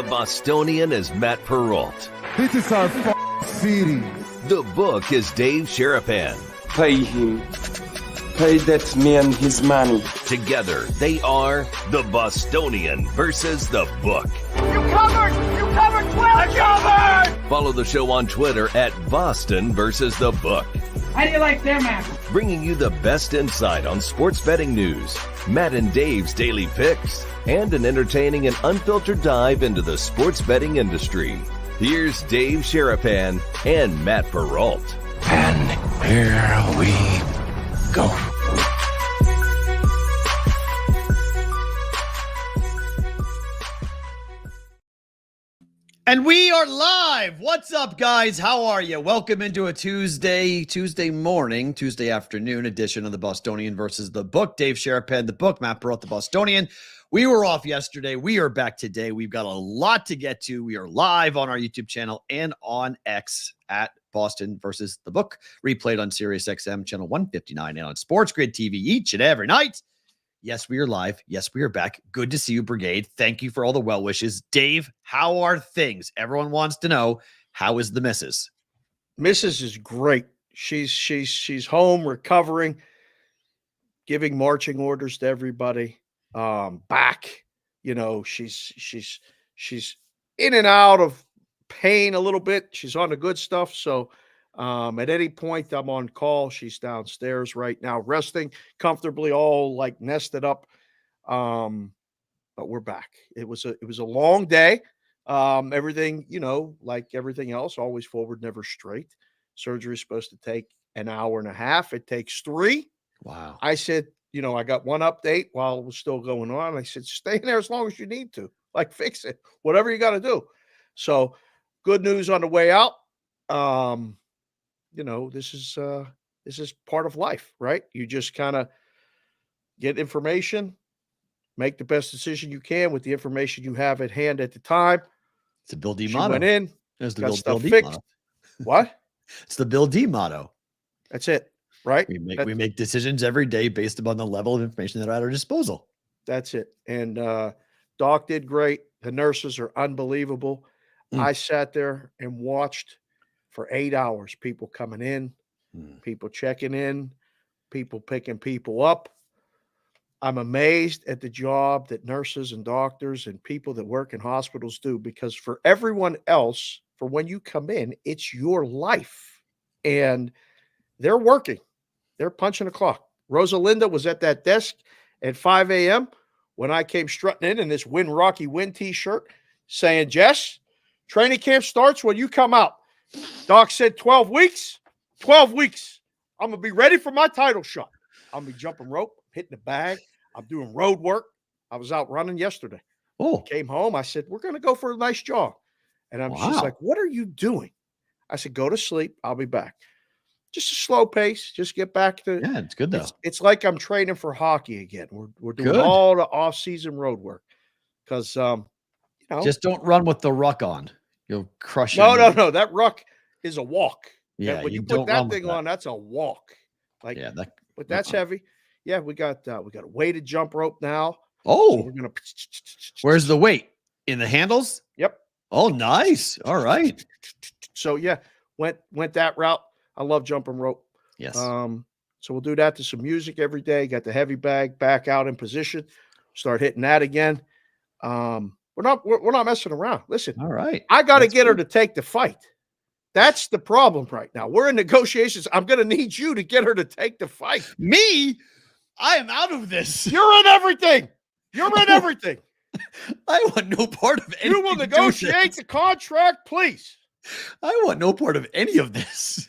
The Bostonian is Matt Perrault. This is our city. The Book is Dave Sharapan. Pay him. Pay that man his money. Together, they are The Bostonian versus The Book. You covered! You covered 12! Covered! Follow the show on Twitter at Boston versus The Book. How do you like them apples? Bringing you the best insight on sports betting news, Matt and Dave's daily picks, and an entertaining and unfiltered dive into the sports betting industry. Here's Dave Sharapan and Matt Perrault. And here we go. And we are live. What's up, guys? How are you? Welcome into a Tuesday morning, Tuesday afternoon edition of the Bostonian versus The Book. Dave Sharapan, The Book, Matt Perrault, The Bostonian. We were off yesterday. We are back today. We've got a lot to get to. We are live on our YouTube channel and on X at Boston versus The Book, replayed on Sirius XM channel 159 and on Sports Grid TV each and every night. Yes, we are live. Yes, we are back. Good to see you, Brigade. Thank you for all the well wishes. Dave, how are things? Everyone wants to know, how is the missus? Mrs. is great. She's home recovering, giving marching orders to everybody. Back, you know, she's in and out of pain a little bit. She's on the good stuff. So at any point I'm on call. She's downstairs right now, resting comfortably, all like nested up. But we're back. It was a long day. Everything, you know, like everything else, always forward, never straight. Surgery is supposed to take an hour and a half. It takes 3. Wow. I said, you know, I got one update while it was still going on. I said, stay in there as long as you need to, like fix it, whatever you got to do. So good news on the way out. You know, this is part of life, right? You just kind of get information, make the best decision you can with the information you have at hand at the time. It's a Bill D She motto. went in, There's the got Bill stuff D fixed. motto. What? It's the Bill D motto. That's it, right? We make decisions every day based upon the level of information that are at our disposal. That's it. And Doc did great. The nurses are unbelievable. I sat there and watched for 8 hours, people coming in, people checking in, people picking people up. I'm amazed at the job that nurses and doctors and people that work in hospitals do, because for everyone else, for when you come in, it's your life. And they're working. They're punching a clock. Rosalinda was at that desk at 5 a.m. when I came strutting in this Win Rocky Win t-shirt saying, Jess, training camp starts when you come out. Doc said 12 weeks. 12 weeks. I'm going to be ready for my title shot. I'm going to be jumping rope, hitting the bag. I'm doing road work. I was out running yesterday. Oh, Came home. I said, we're going to go for a nice jog. And she's like, what are you doing? I said, go to sleep. I'll be back. Just a slow pace. Just get back to. yeah, it's good though. It's like I'm training for hockey again. We're doing Good. all the off-season road work because, you know. Just don't run with the ruck on. You'll crush it. No. That ruck is a walk. Yeah, and when you don't put run that with thing on, that's a walk. Like, yeah, but that's heavy. Yeah, we got a weighted jump rope now. Oh, So we're gonna. where's the weight? In the handles? Yep. Oh, nice. All right. So yeah, went that route. I love jumping rope. Yes. So we'll do that to some music every day. Got the heavy bag back out in position. Start hitting that again. We're not messing around. Listen, All right. I got to That's get her good. to take the fight. That's the problem right now. We're in negotiations. I'm going to need you to get her to take the fight. Me? I am out of this. You're in everything. You're in everything. I want no part of anything. You will negotiate the contract, please. I want no part of any of this.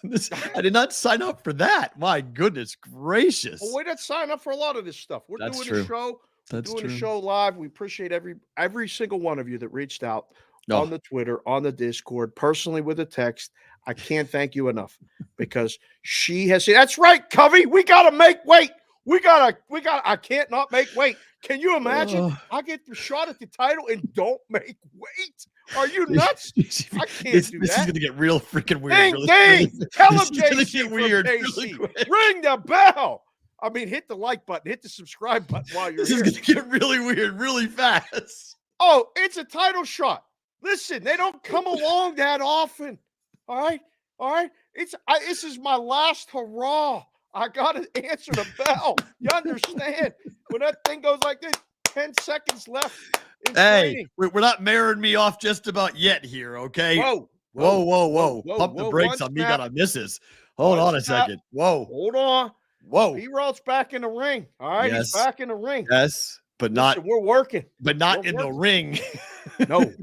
I did not sign up for that. My goodness gracious. Well, we didn't sign up for a lot of this stuff. We're That's doing true. a show. That's doing true. a show live. We appreciate every single one of you that reached out No. on the Twitter, on the Discord, personally with a text. I can't thank you enough because she has said, that's right, Covey. We got to make weight. I can't not make weight. Can you imagine? I get the shot at the title and don't make weight. Are you nuts? I can't this do is that. going to get real freaking weird. Ding, really, ding. Tell him, This is gonna JC, get from weird really KC. quick. Ring the bell. I mean, hit the like button, hit the subscribe button while you're This here. is going to get really weird really fast. Oh, it's a title shot. Listen, they don't come along that often. All right. All right. This is my last hurrah. I got to answer the bell. You understand? When that thing goes like this, 10 seconds left in Hey, training. we're not marrying me off just about yet here, okay? Whoa. Whoa. Pump the brakes on me, got a misses. Hold on a second. Whoa. Hold on. Whoa. P-Roll's back in the ring. All right. Yes. He's back in the ring. Yes, but Listen, not we're working. but not We're in the working. ring. No.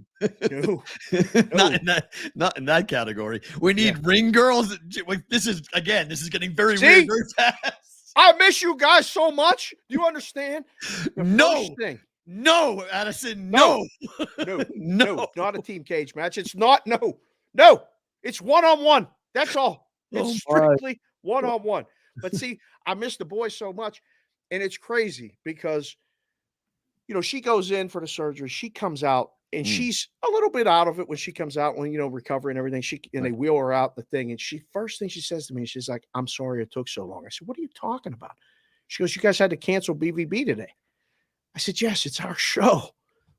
Not in that category. We need ring girls. This is getting very See? weird very fast. I miss you guys so much. Do you understand? The No. first thing. No, Addison, no. No, not a team cage match. It's not. No. It's one-on-one. That's all. It's strictly one-on-one. But see, I miss the boys so much. And it's crazy because, she goes in for the surgery. She comes out and she's a little bit out of it when she comes out, when, recovery and everything. They wheel her out the thing. And first thing she says to me, she's like, "I'm sorry it took so long." I said, "What are you talking about?" She goes, "You guys had to cancel BVB today." I said, "Yes, it's our show.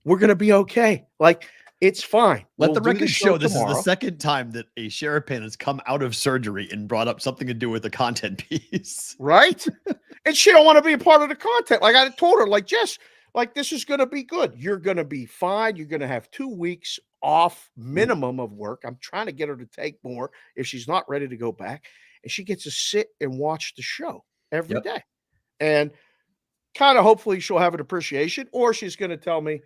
We're going to be okay. Like, it's fine." Let the record show this is the second time that a Sherapan has come out of surgery and brought up something to do with the content piece. Right? And she don't want to be a part of the content. Like I told her, like, Jess, like, this is going to be good. You're going to be fine. You're going to have 2 weeks off minimum of work. I'm trying to get her to take more if she's not ready to go back. And she gets to sit and watch the show every day. And kind of hopefully she'll have an appreciation, or she's going to tell me,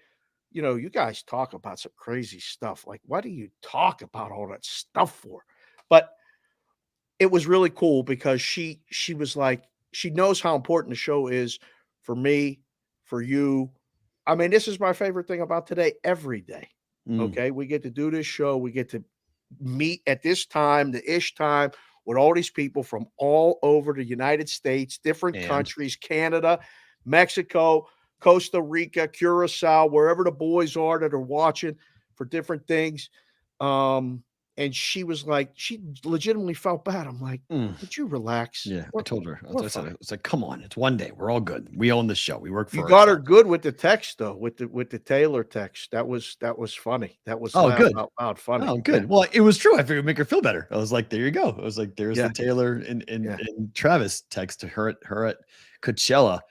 you guys talk about some crazy stuff. Like, what do you talk about all that stuff for? But it was really cool because she was like, she knows how important the show is for me, for you. I mean, this is my favorite thing about today every day. Okay. We get to do this show. We get to meet at this time, the ish time, with all these people from all over the United States, different countries, Canada, Mexico, Costa Rica, Curacao, wherever the boys are that are watching for different things. And she was like, she legitimately felt bad. I'm like, would you relax? Yeah, I told her. I said, it's like, come on, it's one day. We're all good. We own the show. We work for. You got her good with the text though, with the Taylor text. That was funny. That was good. Out loud funny. Oh, good. Yeah. Well, it was true. I figured it'd make her feel better. I was like, there you go. I was like, there's the Taylor and Travis text to her at Coachella,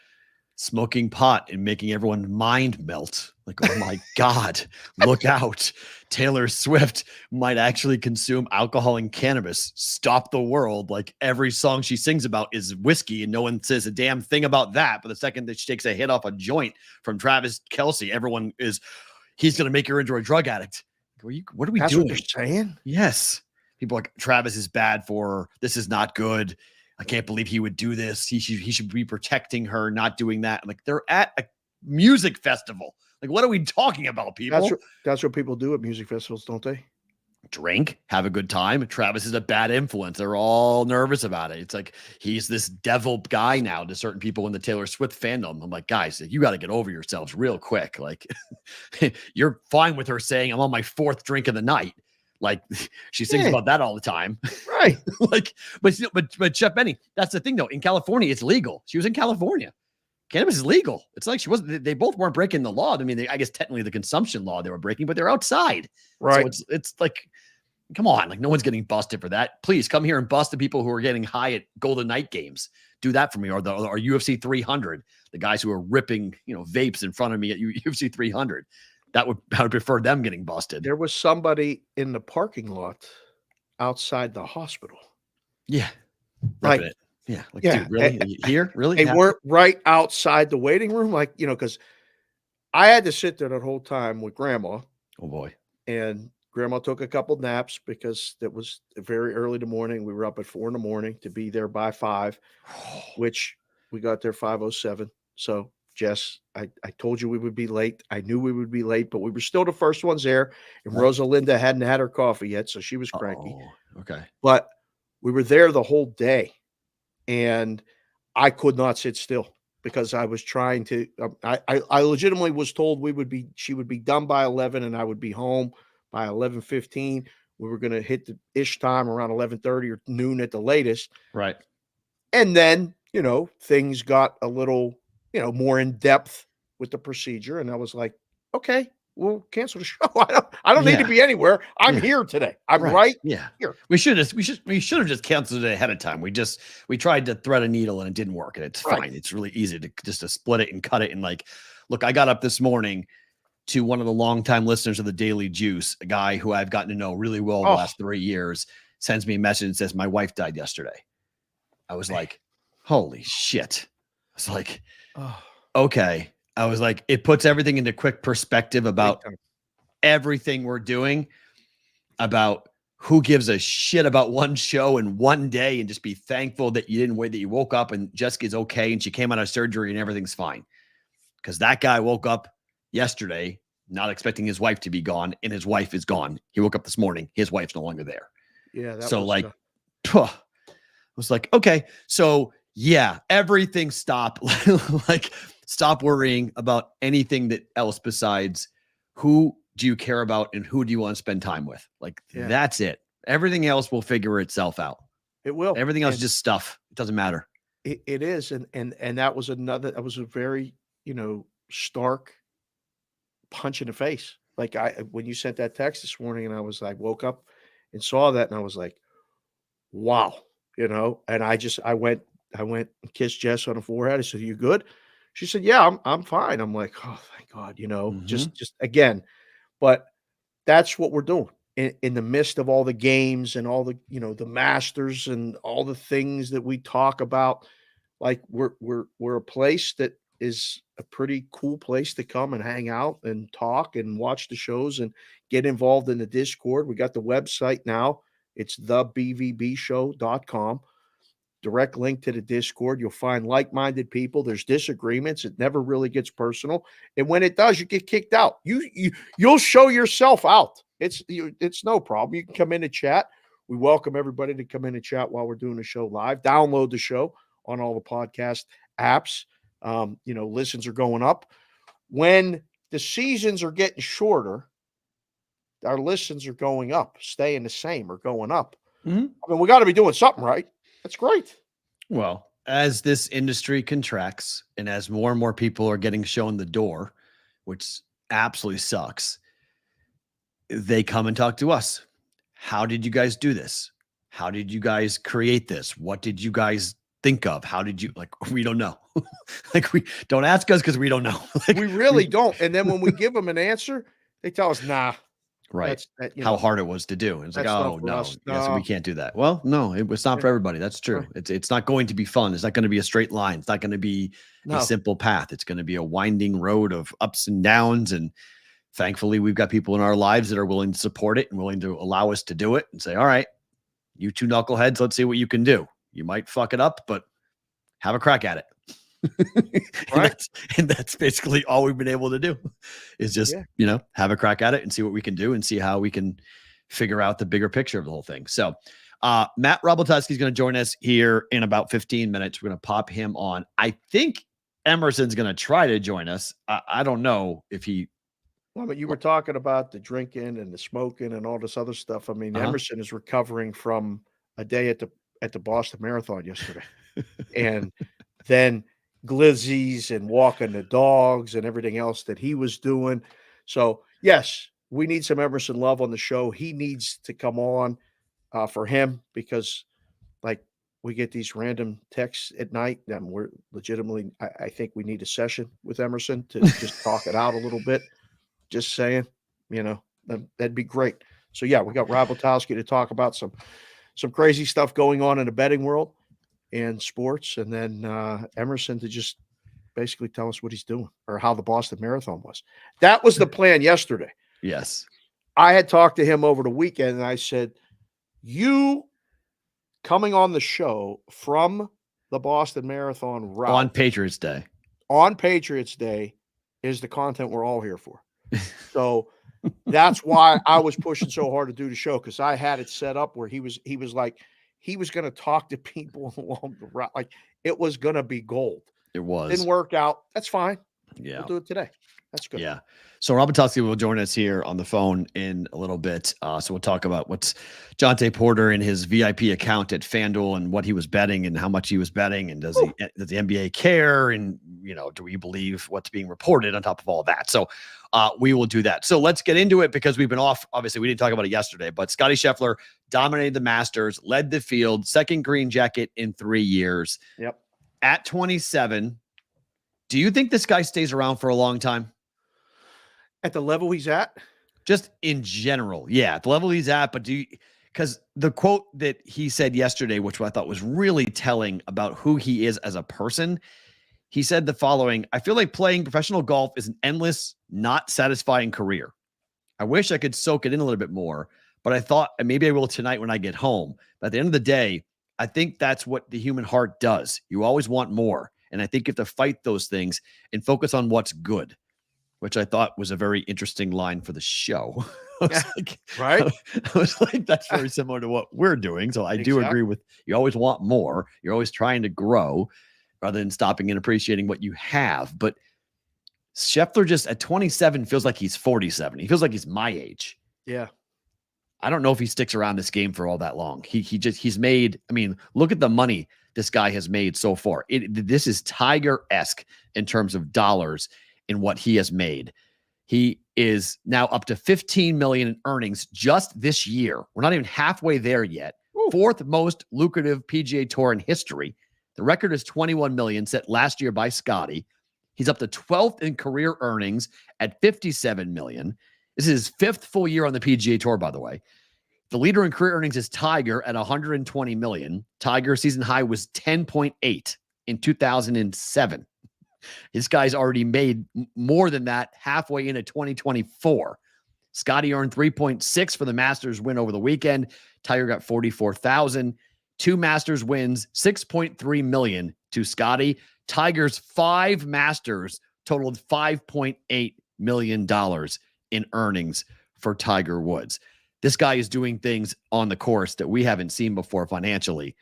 smoking pot and making everyone mind melt. Like, oh my God, look out. Taylor Swift might actually consume alcohol and cannabis. Stop the world. Like, every song she sings about is whiskey and no one says a damn thing about that. But the second that she takes a hit off a joint from Travis Kelce, everyone is, he's going to make her into a drug addict. What are we doing? That's what you're saying? Yes. People are like, Travis is bad for her. This is not good. I can't believe he would do this. He should be protecting her, not doing that. I'm like, they're at a music festival. Like, what are we talking about, people? That's what people do at music festivals, don't they? Drink, have a good time. Travis is a bad influence. They're all nervous about it. It's like he's this devil guy now to certain people in the Taylor Swift fandom. I'm like, guys, you got to get over yourselves real quick. Like, you're fine with her saying, "I'm on my 4th drink of the night." Like, she sings about that all the time. Right. Like, but Chef Benny, that's the thing though. In California, it's legal. She was in California. Cannabis is legal. It's like she wasn't, they both weren't breaking the law. I mean, I guess technically the consumption law they were breaking, but they're outside. Right. So it's like, come on, like, no one's getting busted for that. Please come here and bust the people who are getting high at Golden Night games. Do that for me. Or UFC 300, the guys who are ripping, vapes in front of me at UFC 300. I would prefer them getting busted. There was somebody in the parking lot outside the hospital. Yeah. Like, it. Yeah. Like, dude, really? Here? Really? They weren't right outside the waiting room. Like, because I had to sit there that whole time with Grandma. Oh boy. And Grandma took a couple naps because it was very early in the morning. We were up at 4 a.m. to be there by 5, which we got there 5:07. So, Jess, I told you we would be late. I knew we would be late, but we were still the first ones there. And Rosalinda hadn't had her coffee yet, so she was cranky. Okay. But we were there the whole day, and I could not sit still because I was trying to. I legitimately was told she would be done by 11, and I would be home by 11:15. We were going to hit the ish time around 11:30 or noon at the latest. Right. And then, things got a little, more in depth with the procedure. And I was like, okay, we'll cancel the show. I don't need to be anywhere. I'm here today. I'm right here. We should have just canceled it ahead of time. We tried to thread a needle and it didn't work, and it's fine. It's really easy to split it and cut it. And like, look, I got up this morning to one of the longtime listeners of the Daily Juice, a guy who I've gotten to know really well the last 3 years, sends me a message and says, my wife died yesterday. I was like, holy shit. I was like, okay. I was like, it puts everything into quick perspective about everything we're doing, about who gives a shit about one show and one day, and just be thankful that you didn't wait, that you woke up and Jessica's okay and she came out of surgery and everything's fine. Because that guy woke up yesterday not expecting his wife to be gone, and his wife is gone. He woke up this morning, his wife's no longer there. Yeah. So like, I was like, okay, so yeah, everything stop. Like, stop worrying about anything that else besides who do you care about and who do you want to spend time with? Like, that's it. Everything else will figure itself out. It will. Everything else is just stuff. It doesn't matter. It is. And that was a very, stark punch in the face. Like when you sent that text this morning, and I woke up and saw that, and I was like, wow, and I went and kissed Jess on the forehead. I said, "You good?" She said, "Yeah, I'm fine." I'm like, "Oh, thank God," just again. But that's what we're doing in the midst of all the games and all the, the Masters and all the things that we talk about. Like we're a place that is a pretty cool place to come and hang out and talk and watch the shows and get involved in the Discord. We got the website now. It's thebvbshow.com. Direct link to the Discord. You'll find like-minded people. There's disagreements. It never really gets personal. And when it does, you get kicked out. You'll show yourself out. It's no problem. You can come in and chat. We welcome everybody to come in and chat while we're doing the show live. Download the show on all the podcast apps. Listens are going up. When the seasons are getting shorter, our listens are going up, staying the same or going up. Mm-hmm. I mean, we got to be doing something right. That's great. Well, as this industry contracts and as more and more people are getting shown the door, which absolutely sucks, they come and talk to us. How did you guys do this? How did you guys create this? What did you guys think of? How did you, we don't know. We don't ask us because we don't know. We really don't. And then when we give them an answer, they tell us, nah. Right. How hard it was to do. And it's like, oh, no. Yes, we can't do that. Well, no, it was not for everybody. That's true. Right. It's not going to be fun. It's not going to be a straight line. It's not going to be a simple path. It's going to be a winding road of ups and downs. And thankfully, we've got people in our lives that are willing to support it and willing to allow us to do it and say, all right, you two knuckleheads, let's see what you can do. You might fuck it up, but have a crack at it. Right. and that's basically all we've been able to do is just, have a crack at it and see what we can do and see how we can figure out the bigger picture of the whole thing. So Matt Robotuski is going to join us here in about 15 minutes. We're going to pop him on. I think Emerson's going to try to join us. I don't know if he. Well, but you were talking about the drinking and the smoking and all this other stuff. I mean, Emerson is recovering from a day at the Boston Marathon yesterday. And then glizzies and walking the dogs and everything else that he was doing. So, yes, we need some Emerson love on the show. He needs to come on for him because, we get these random texts at night, and we're legitimately, I think we need a session with Emerson to just talk it out a little bit. Just saying, that'd be great. So, yeah, we got Rob Lotowski to talk about some crazy stuff going on in the betting world and sports, and then Emerson to just basically tell us what he's doing or how the Boston Marathon was. That was the plan yesterday. Yes. I had talked to him over the weekend, and I said, you coming on the show from the Boston Marathon route on Patriots Day is the content we're all here for. So that's why I was pushing so hard to do the show, because I had it set up where he was like, he was going to talk to people along the route. Like, it was going to be gold. It was. Didn't work out. That's fine. Yeah. We'll do it today. That's good. Yeah. So Rob Lotowski will join us here on the phone in a little bit. So we'll talk about what's Jonte Porter and his VIP account at FanDuel and what he was betting and how much he was betting. And does the NBA care? And do we believe what's being reported on top of all that? So we will do that. So let's get into it because we've been off. Obviously, we didn't talk about it yesterday, but Scottie Scheffler dominated the Masters, led the field, second green jacket in 3 years. Yep. At 27, do you think this guy stays around for a long time? At the level he's at? Just in general. Yeah, at the level he's at, but because the quote that he said yesterday, which I thought was really telling about who he is as a person, he said the following: I feel like playing professional golf is an endless, not satisfying career. I wish I could soak it in a little bit more, but I thought maybe I will tonight when I get home. But at the end of the day, I think that's what the human heart does. You always want more. And I think you have to fight those things and focus on what's good, which I thought was a very interesting line for the show. Right? I was like, that's very similar to what we're doing. So I do agree with, you always want more. You're always trying to grow rather than stopping and appreciating what you have. But Scheffler just at 27 feels like he's 47. He feels like he's my age. Yeah. I don't know if he sticks around this game for all that long. He's made, I mean, look at the money this guy has made so far. This is Tiger-esque in terms of dollars in what he has made. He is now up to 15 million in earnings just this year. We're not even halfway there yet. Ooh. Fourth most lucrative PGA Tour in history. The record is 21 million set last year by Scottie. He's up to 12th in career earnings at 57 million. This is his fifth full year on the PGA Tour, by the way. The leader in career earnings is Tiger at 120 million. Tiger season high was 10.8 in 2007. This guy's already made more than that halfway into 2024. Scottie earned 3.6 for the Masters win over the weekend. Tiger got 44,000. 2 Masters wins, 6.3 million to Scottie. Tiger's 5 Masters totaled $5.8 million in earnings for Tiger Woods. This guy is doing things on the course that we haven't seen before financially.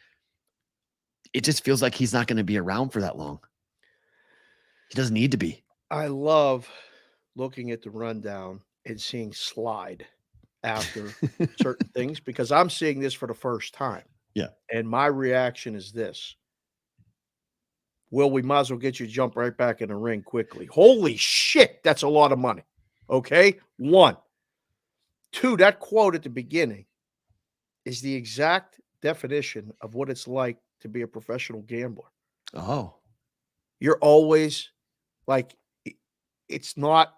It just feels like he's not going to be around for that long. He doesn't need to be. I love looking at the rundown and seeing slide after certain things because I'm seeing this for the first time. Yeah. And my reaction is this. Will, we might as well get you to jump right back in the ring quickly. Holy shit, that's a lot of money. Okay? 1. 2, that quote at the beginning is the exact definition of what it's like to be a professional gambler. Oh. You're always like, it's not,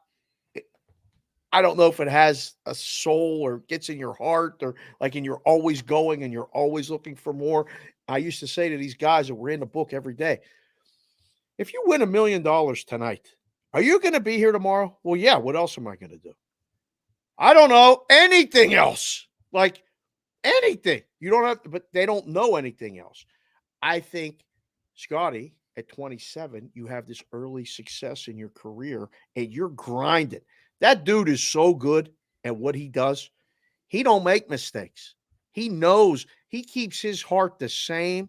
I don't know if it has a soul or gets in your heart or like, and you're always going and you're always looking for more. I used to say to these guys that were in the book every day, if you win $1 million tonight, are you going to be here tomorrow? Well, yeah. What else am I going to do? I don't know anything else. Like anything. You don't have to, but they don't know anything else. I think Scottie, at 27, you have this early success in your career and you're grinding. That dude is so good at what he does. He don't make mistakes. He knows. He keeps his heart the same,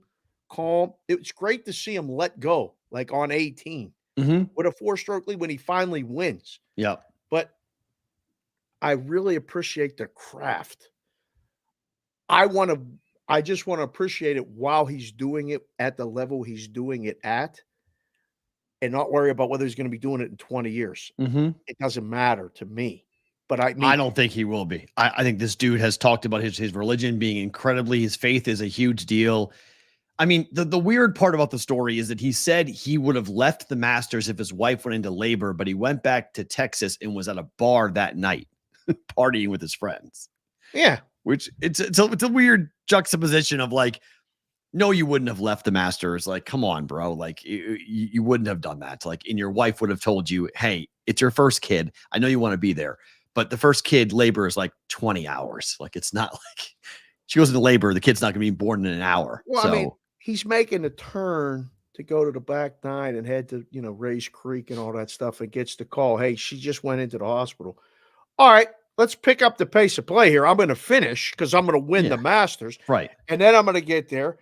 calm. It's great to see him let go, like on 18 with a 4-stroke lead when he finally wins. Yeah. But I really appreciate the craft. I just want to appreciate it while he's doing it at the level he's doing it at and not worry about whether he's going to be doing it in 20 years. It doesn't matter to me. But I don't think he will be. I think this dude has talked about his religion being incredibly, his faith is a huge deal. I mean, the weird part about the story is that he said he would have left the Masters if his wife went into labor, but he went back to Texas and was at a bar that night partying with his friends. Yeah. Which it's a weird juxtaposition of like, no, you wouldn't have left the Masters. Like, come on, bro. Like you wouldn't have done that. Like, and your wife would have told you, hey, it's your first kid. I know you want to be there, but the first kid labor is like 20 hours. Like, it's not like she goes into labor. The kid's not going to be born in an hour. Well, I mean, he's making a turn to go to the back 9 and head to, Rays Creek and all that stuff and gets the call. Hey, she just went into the hospital. All right. Let's pick up the pace of play here. I'm going to finish because I'm going to win the Masters. Right. And then I'm going to get there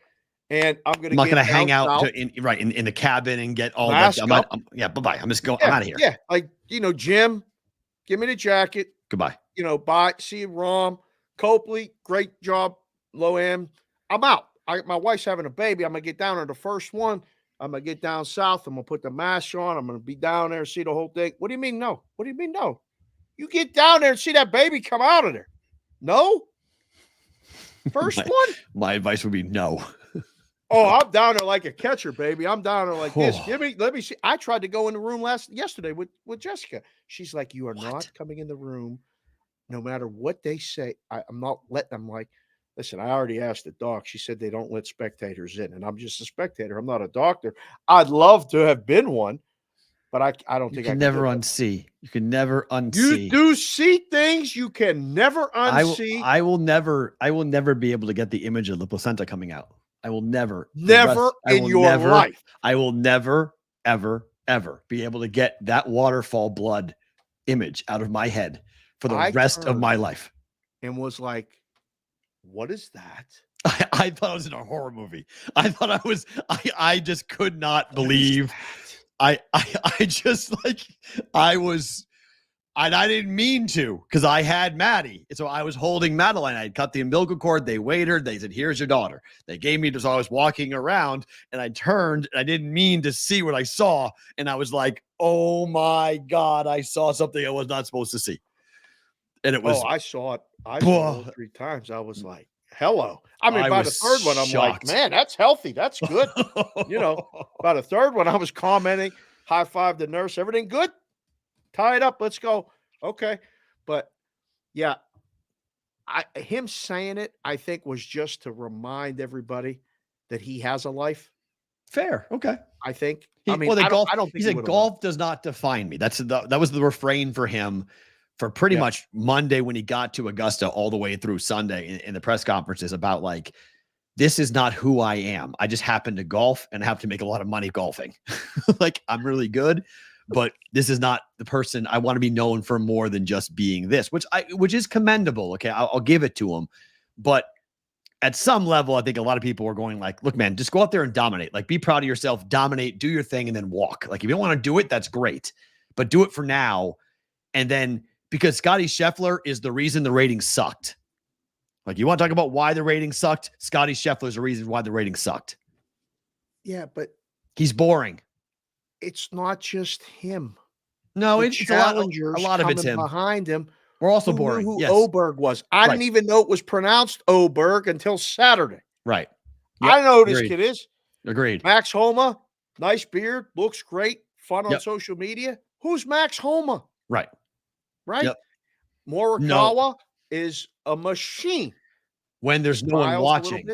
and I'm going to not going to hang out in the cabin and get all that. Bye-bye. I'm just going. I'm out of here. Yeah. Like, Jim, give me the jacket. Goodbye. Bye. See you, Rom. Copley, great job. Low M. I'm out. My wife's having a baby. I'm going to get down on the first one. I'm going to get down south. I'm going to put the mask on. I'm going to be down there and see the whole thing. What do you mean no? What do you mean no? You get down there and see that baby come out of there. No? First one? My advice would be no. Oh, I'm down there like a catcher, baby. I'm down there like this. Let me see. I tried to go in the room yesterday with Jessica. She's like, you are not coming in the room no matter what they say. I'm not letting them listen, I already asked the doc. She said they don't let spectators in, and I'm just a spectator. I'm not a doctor. I'd love to have been one, but I don't think I can never unsee. You can never unsee. You do see things you can never unsee. I will never be able to get the image of the placenta coming out. I will never in your life. I will never, ever, ever be able to get that waterfall blood image out of my head for the rest of my life. And was like, what is that? I thought I was in a horror movie. I thought I just could not believe. I didn't mean to, because I had Maddie. And so I was holding Madeline. I had cut the umbilical cord. They weighed her. They said, here's your daughter. They gave me, so I was walking around and I turned and I didn't mean to see what I saw. And I was like, oh my God, I saw something I was not supposed to see. And it was, I saw it. I saw it 3 times. I was like, hello. I mean, by the third one, I'm shocked. Like, man, that's healthy. That's good. By the third one, I was commenting, high five the nurse. Everything good? Tie it up. Let's go. Okay. But yeah, him saying it, I think, was just to remind everybody that he has a life. Fair. Okay. I think. I don't think he said golf does not define me. That was the refrain for him for pretty much Monday when he got to Augusta all the way through Sunday in the press conferences about like, this is not who I am. I just happen to golf and have to make a lot of money golfing. Like, I'm really good, but this is not the person I want to be known for more than just being this, which is commendable. Okay. I'll give it to him. But at some level, I think a lot of people are going like, look, man, just go out there and dominate. Like, be proud of yourself, dominate, do your thing, and then walk. Like, if you don't want to do it, that's great, but do it for now. And then, because Scotty Scheffler is the reason the ratings sucked. Like, you want to talk about why the ratings sucked? Scotty Scheffler is the reason why the ratings sucked. Yeah, but he's boring. It's not just him. No, it's a lot of it's him. Behind him. We're also boring. Who Oberg was. I didn't even know it was pronounced Oberg until Saturday. Right. Yep. I know who this kid is. Agreed. Max Homa, nice beard, looks great, fun on social media. Who's Max Homa? Right. Right? Yep. Morikawa is a machine. When there's no one watching.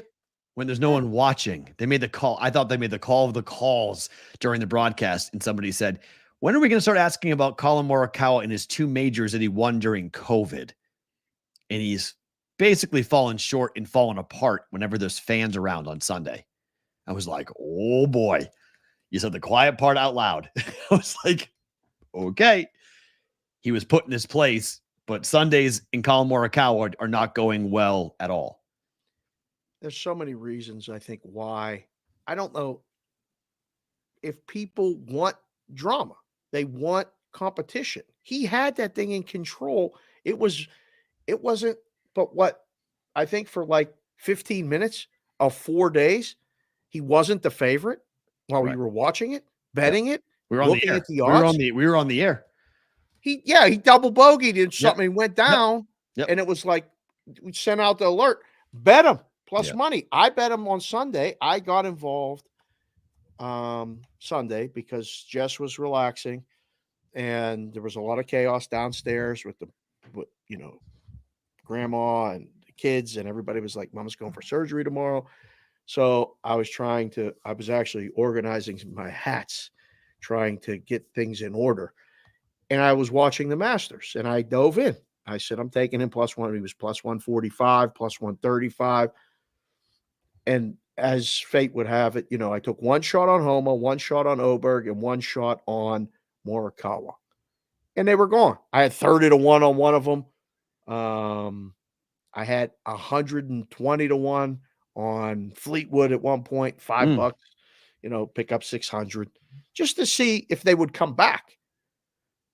When there's no one watching. They made the call. I thought they made the call of the calls during the broadcast, and somebody said, when are we going to start asking about Colin Morikawa and his 2 majors that he won during COVID? And he's basically fallen short and fallen apart whenever there's fans around on Sunday. I was like, oh boy. You said the quiet part out loud. I was like, okay. He was put in his place, but Sundays in Colin Morikawa are not going well at all. There's so many reasons, I think, why. I don't know if people want drama. They want competition. He had that thing in control. It wasn't, but what I think for like 15 minutes of 4 days, he wasn't the favorite while we were watching it, betting it. We were on the air. We were on the air. He double bogeyed and something went down. Yep. And it was like, we sent out the alert, bet him plus money. I bet him on Sunday. I got involved Sunday because Jess was relaxing and there was a lot of chaos downstairs with grandma and the kids, and everybody was like, Mama's going for surgery tomorrow. So I was actually organizing my hats, trying to get things in order. And I was watching the Masters and I dove in. I said, I'm taking him +1. He was +145, +135. And as fate would have it, I took 1 shot on Homa, 1 shot on Oberg, and 1 shot on Morikawa. And they were gone. I had 30-1 on one of them. I had 120-1 on Fleetwood at one point, $5, pick up 600 just to see if they would come back.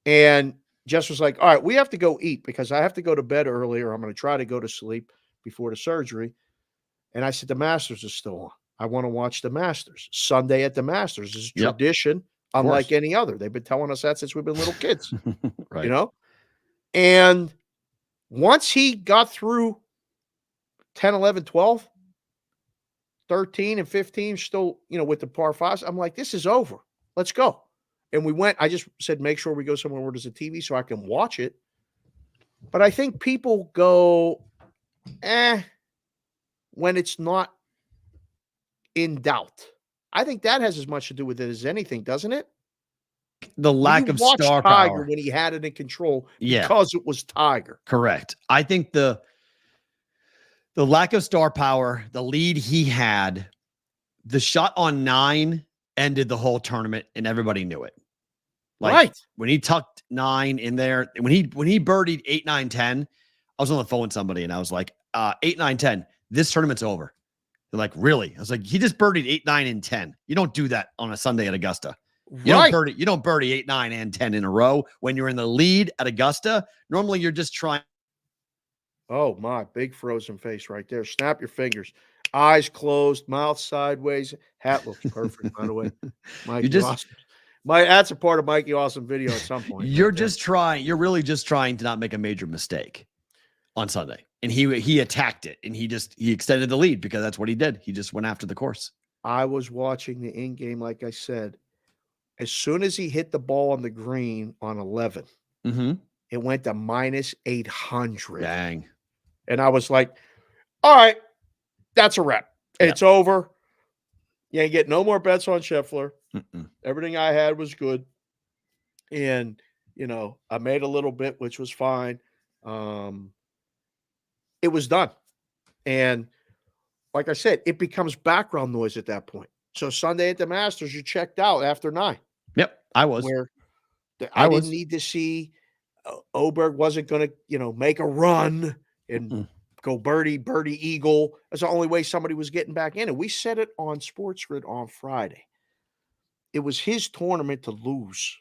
And Jess was like, all right, we have to go eat because I have to go to bed earlier. I'm going to try to go to sleep before the surgery. And I said, the Masters is still on. I want to watch the Masters. Sunday at the Masters is a Yep. tradition unlike any other. They've been telling us that since we've been little kids, Right. you know? And once he got through 10, 11, 12, 13, and 15, still, with the par fives, I'm like, this is over. Let's go. And we went. I just said, make sure we go somewhere where there's a TV so I can watch it. But I think people go, when it's not in doubt. I think that has as much to do with it as anything, doesn't it? The lack of star Tiger power when he had it in control Yeah. because it was Tiger. Correct. I think the lack of star power, the lead he had, the shot on 9 ended the whole tournament, and everybody knew it. Right. When he tucked 9 in there, when he birdied 8, 9, 10, I was on the phone with somebody and I was like, 8, 9, 10, this tournament's over. They're like, really? I was like, he just birdied 8, 9, and 10. You don't do that on a Sunday at Augusta. You don't birdie 8, 9, and 10 in a row when you're in the lead at Augusta. Normally you're just trying. Oh my, big frozen face right there. Snap your fingers. Eyes closed, mouth sideways. Hat looks perfect, by the way. Mikey Awesome. That's a part of Mikey Awesome video at some point. You're really just trying to not make a major mistake on Sunday. And he attacked it, and he extended the lead because that's what he did. He just went after the course. I was watching the in-game, like I said. As soon as he hit the ball on the green on 11, it went to minus 800. Dang. And I was like, all right, that's a wrap. Yeah. It's over. You ain't get no more bets on Scheffler. Everything I had was good. And, I made a little bit, which was fine. It was done. And like I said, it becomes background noise at that point. So Sunday at the Masters, you checked out after 9. Yep, I was. Where I didn't need to see Oberg wasn't going to, make a run and go birdie, eagle. That's the only way somebody was getting back in. And we said it on Sports Grid on Friday. It was his tournament to lose.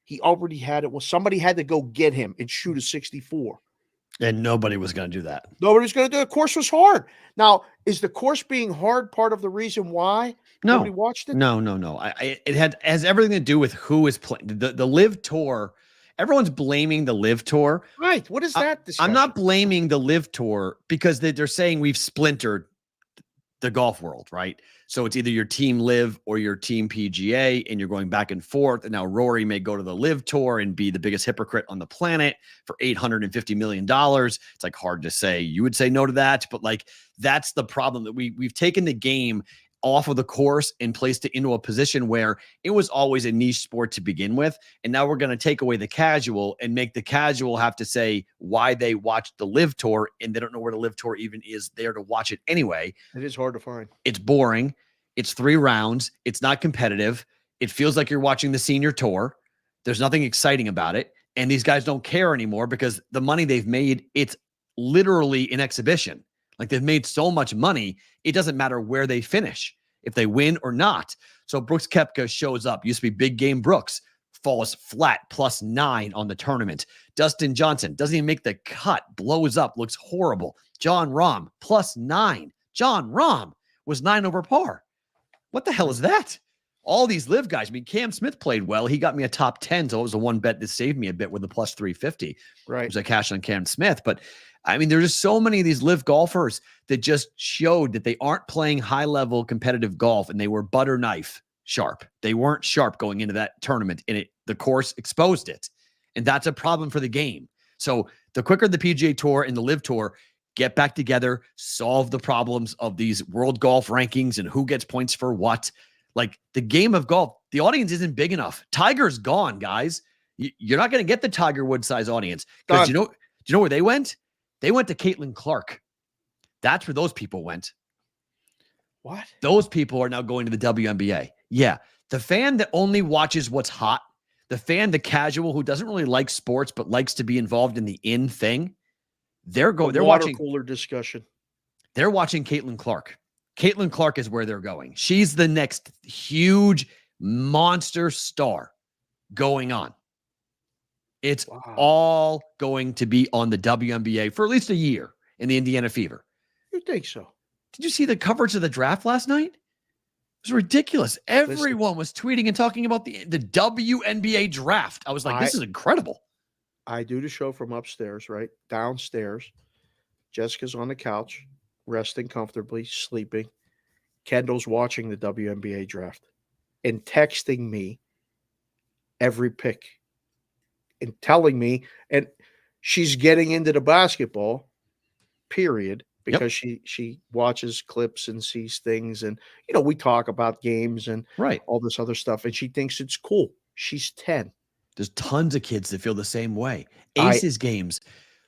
He already had it. Well, somebody had to go get him and shoot a 64. And nobody was going to do that. Nobody's going to do it. The course was hard. Now, is the course being hard part of the reason why nobody watched it? No. It has everything to do with who is playing. The Live Tour, everyone's blaming the Live Tour. Right. What is that discussion? I'm not blaming the Live Tour because they're saying we've splintered the golf world, right? So it's either your team Live or your team PGA, and you're going back and forth. And now Rory may go to the Live Tour and be the biggest hypocrite on the planet for $850 million. It's like hard to say. You would say no to that, but that's the problem, that we've taken the game off of the course and placed it into a position where it was always a niche sport to begin with. And now we're going to take away the casual and make the casual have to say why they watched the Live Tour, and they don't know where the Live Tour even is there to watch it anyway. It is hard to find. It's boring. It's 3 rounds. It's not competitive. It feels like you're watching the Senior Tour. There's nothing exciting about it. And these guys don't care anymore because the money they've made, it's literally an exhibition. Like, they've made so much money, it doesn't matter where they finish, if they win or not. So Brooks Koepka shows up. Used to be Big Game Brooks. Falls flat, +9 on the tournament. Dustin Johnson doesn't even make the cut. Blows up. Looks horrible. John Rahm, +9. John Rahm was 9 over par. What the hell is that? All these Live guys. I mean, Cam Smith played well. He got me a top 10, so it was the one bet that saved me a bit with the +350. Right. It was a cash on Cam Smith. But I mean, there's just so many of these Live golfers that just showed that they aren't playing high-level competitive golf, and they were butter knife sharp. They weren't sharp going into that tournament, and the course exposed it. And that's a problem for the game. So the quicker the PGA Tour and the Live Tour get back together, solve the problems of these world golf rankings and who gets points for what, like the game of golf, the audience isn't big enough. Tiger's gone, guys. You're not going to get the Tiger Woods size audience. Because do you know where they went? They went to Caitlin Clark. That's where those people went. What? Those people are now going to the WNBA. Yeah. The fan that only watches what's hot, the casual who doesn't really like sports but likes to be involved in the in thing, they're watching cooler discussion. They're watching Caitlin Clark. Caitlin Clark is where they're going. She's the next huge monster star going on. It's all going to be on the WNBA for at least a year in the Indiana Fever. You think so? Did you see the coverage of the draft last night? It was ridiculous. Everyone was tweeting and talking about the WNBA draft. I was like, this is incredible. I do the show from upstairs, right? Downstairs. Jessica's on the couch, resting comfortably, sleeping. Kendall's watching the WNBA draft and texting me every pick and telling me, and she's getting into the basketball, period. Because she watches clips and sees things, and we talk about games and all this other stuff, and she thinks it's cool. She's 10. There's tons of kids that feel the same way. Aces games.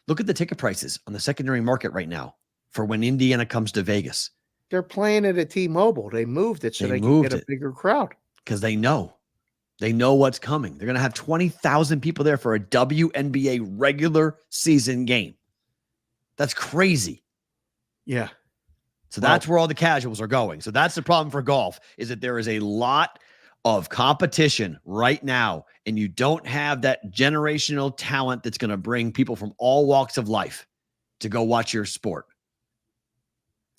Look at the ticket prices on the secondary market right now for when Indiana comes to Vegas. They're playing it at T-Mobile. They moved it so they can get a bigger crowd because they know what's coming. They're going to have 20,000 people there for a WNBA regular season game. That's crazy. Yeah. So that's where all the casuals are going. So that's the problem for golf, is that there is a lot of competition right now, and you don't have that generational talent that's going to bring people from all walks of life to go watch your sport.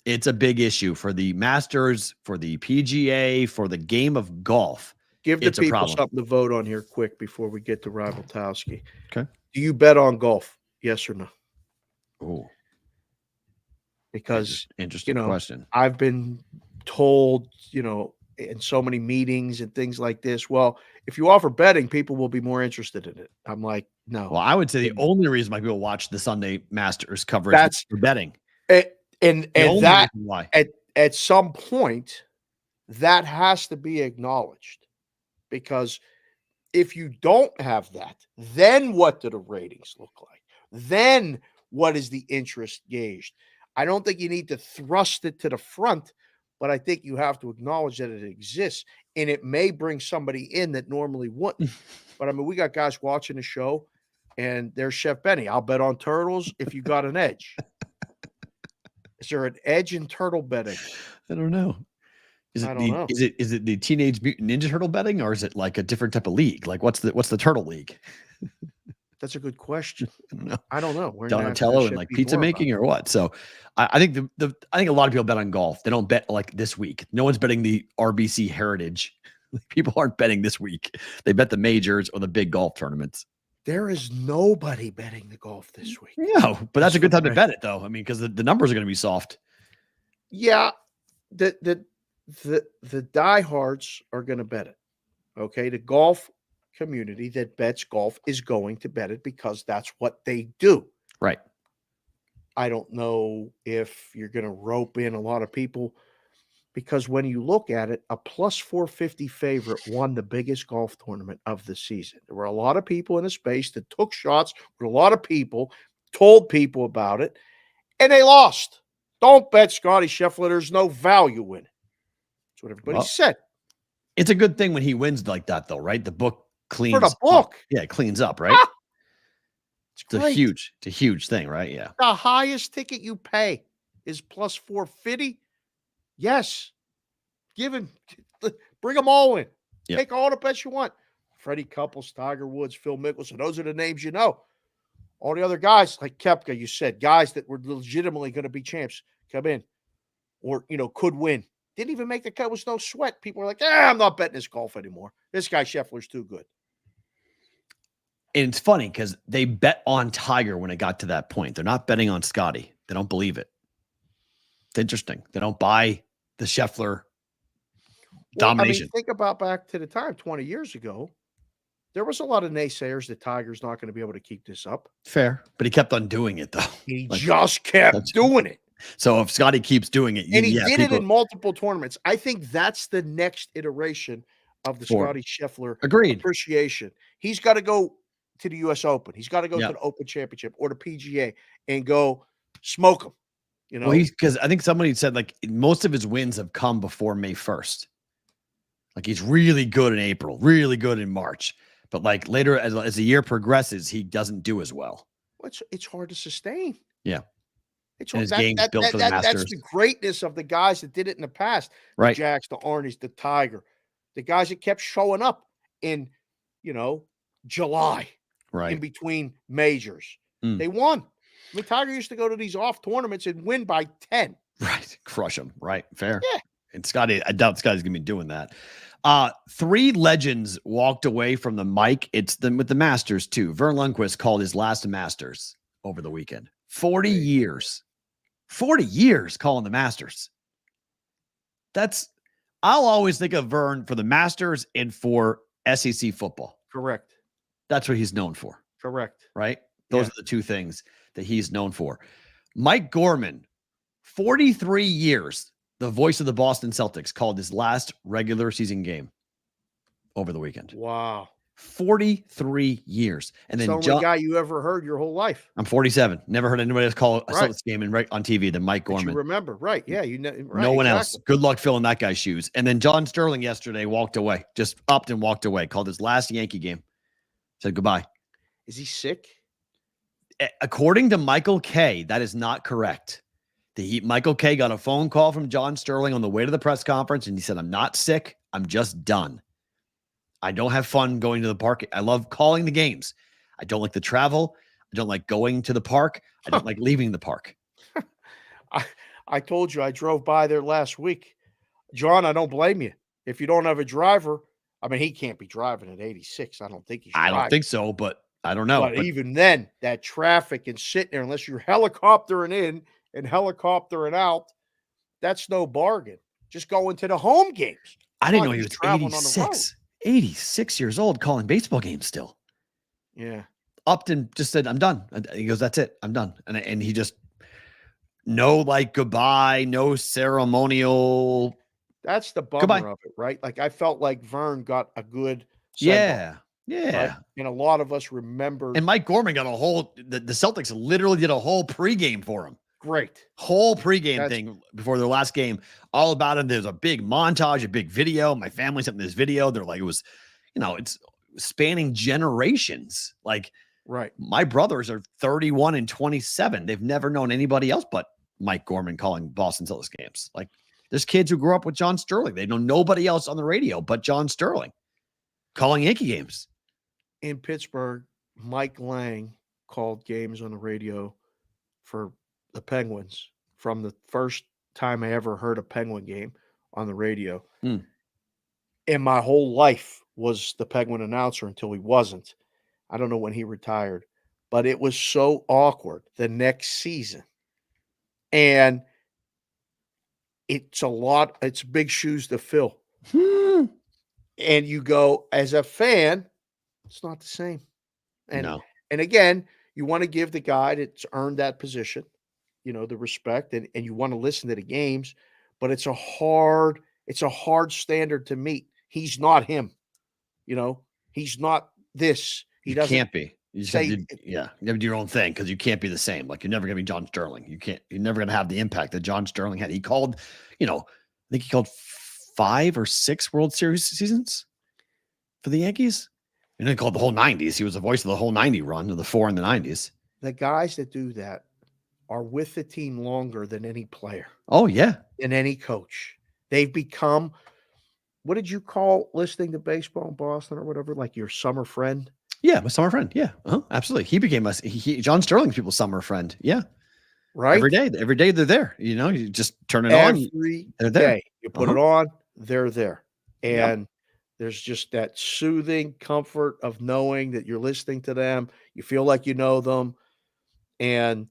It's a big issue for the Masters, for the PGA, for the game of golf. Give the people something to vote on here quick before we get to Rivaltowski. Okay. Do you bet on golf? Yes or no? Oh. Because interesting question. I've been told, in so many meetings and things like this, well, if you offer betting, people will be more interested in it. I'm like, no. Well, I would say the only reason why people watch the Sunday Masters coverage is for betting. And that why. At some point, that has to be acknowledged, because if you don't have that, then what do the ratings look like? Then what is the interest gauged? I don't think you need to thrust it to the front, but I think you have to acknowledge that it exists, and it may bring somebody in that normally wouldn't. But I mean, we got guys watching the show, and there's Chef Benny. I'll bet on turtles if you got an edge. Is there an edge in turtle betting? I don't know. Is it the Teenage Mutant Ninja Turtle betting, or is it like a different type of league? Like what's the turtle league? That's a good question. I don't know. Donatello and like pizza making or what? So I think I think a lot of people bet on golf. They don't bet like this week. No one's betting the RBC Heritage. People aren't betting this week. They bet the majors or the big golf tournaments. There is nobody betting the golf this week. No, but that's a good time to bet it, though. I mean, because the numbers are going to be soft. Yeah, the diehards are going to bet it. Okay, the golf community that bets golf is going to bet it because that's what they do. Right. I don't know if you're going to rope in a lot of people, because when you look at it, a plus 450 favorite won the biggest golf tournament of the season. There were a lot of people in the space that took shots with a lot of people, told people about it, and they lost. Don't bet Scotty Scheffler. There's no value in it. That's what everybody said. It's a good thing when he wins like that, though, right? The book cleans for the book. Up. Yeah, it cleans up, right? It's a huge thing, right? Yeah. The highest ticket you pay is plus 450. Yes. Bring them all in. Yep. Take all the bets you want. Freddie Couples, Tiger Woods, Phil Mickelson. Those are the names you know. All the other guys, like Koepka, you said, guys that were legitimately going to be champs, come in or, could win. Didn't even make the cut with no sweat. People were like, I'm not betting this golf anymore. This guy Scheffler's too good. And it's funny because they bet on Tiger when it got to that point. They're not betting on Scotty. They don't believe it. It's interesting. They don't buy the Scheffler domination. Think about back to the time 20 years ago. There was a lot of naysayers that Tiger's not going to be able to keep this up. Fair. But he kept on doing it, though. He just kept doing it. So if Scotty keeps doing it, and he did it in multiple tournaments. I think that's the next iteration of the Scotty Scheffler appreciation. He's got to go to the U.S. Open. He's got to go to the Open Championship or the PGA and go smoke him. Well, because I think somebody said like most of his wins have come before May 1st. Like he's really good in April, really good in March, but like later as the year progresses, he doesn't do as well. It's hard to sustain. Yeah. It's his game's built for the Masters. That's the greatness of the guys that did it in the past. Right. The Jacks, the Arnies, the Tiger, the guys that kept showing up in, July. Right. In between majors. They won. I mean, Tiger used to go to these off tournaments and win by 10. Right. Crush him. Right. Fair. Yeah. And Scotty, I doubt Scotty's going to be doing that. 3 legends walked away from the mic. It's them with the Masters too. Vern Lundquist called his last Masters over the weekend. 40 years. 40 years calling the Masters. I'll always think of Vern for the Masters and for SEC football. Correct. That's what he's known for. Correct. Right? Those are the 2 things that he's known for. Mike Gorman, 43 years, the voice of the Boston Celtics, called his last regular season game over the weekend. Wow. 43 years. And then it's the only guy you ever heard your whole life. I'm 47. Never heard anybody else call a Celtics game on TV than Mike Gorman. You remember, right? Yeah, no one else. Good luck filling that guy's shoes. And then John Sterling yesterday walked away, just upped and walked away, called his last Yankee game. Said goodbye. Is he sick? According to Michael Kay, that is not correct. Michael Kay got a phone call from John Sterling on the way to the press conference, and he said, "I'm not sick. I'm just done. I don't have fun going to the park. I love calling the games. I don't like the travel. I don't like going to the park. I don't like leaving the park." I told you I drove by there last week. John, I don't blame you. If you don't have a driver, I mean, he can't be driving at 86. I don't think he should. I don't think so, but I don't know. But even then, that traffic and sitting there, unless you're helicoptering in and helicoptering out, that's no bargain. Just going to the home games. I didn't know he was 86. 86 years old calling baseball games still. Yeah. Upped and just said, "I'm done." He goes, "That's it. I'm done." And he just, no like goodbye, no ceremonial. That's the bummer Goodbye. of it, right? Like I felt like Vern got a good Yeah. Right? And a lot of us remember. And Mike Gorman got the Celtics literally did a whole pregame for him. Great. Whole pregame thing before their last game, all about him. There's a big montage, a big video. My family sent me this video. They're like, it was, it's spanning generations. Like, right. My brothers are 31 and 27. They've never known anybody else but Mike Gorman calling Boston Celtics games. Like, there's kids who grew up with John Sterling. They know nobody else on the radio but John Sterling calling Yankee games. In Pittsburgh, Mike Lang called games on the radio for the Penguins from the first time I ever heard a Penguin game on the radio. And my whole life was the Penguin announcer until he wasn't. I don't know when he retired, but it was so awkward the next season. And it's big shoes to fill. And you go, as a fan, it's not the same. And again, you want to give the guy that's earned that position, the respect, and you want to listen to the games, but it's a hard standard to meet. He's not him. He's not this. He can't be. You just have to do your own thing because you can't be the same. Like, you're never going to be John Sterling. You're never going to have the impact that John Sterling had. He called, I think he called 5 or 6 World Series seasons for the Yankees. And he called the whole 90s. He was the voice of the whole 90 run of the 4 in the 90s. The guys that do that are with the team longer than any player. Oh, yeah. Than any coach. They've become, what did you call listening to baseball in Boston or whatever? Like your summer friend? Yeah, my summer friend. Yeah, absolutely. He became John Sterling's people's summer friend. Yeah. Right. Every day they're there. You just turn it on. Every day. You put it on, they're there. And there's just that soothing comfort of knowing that you're listening to them. You feel like you know them. And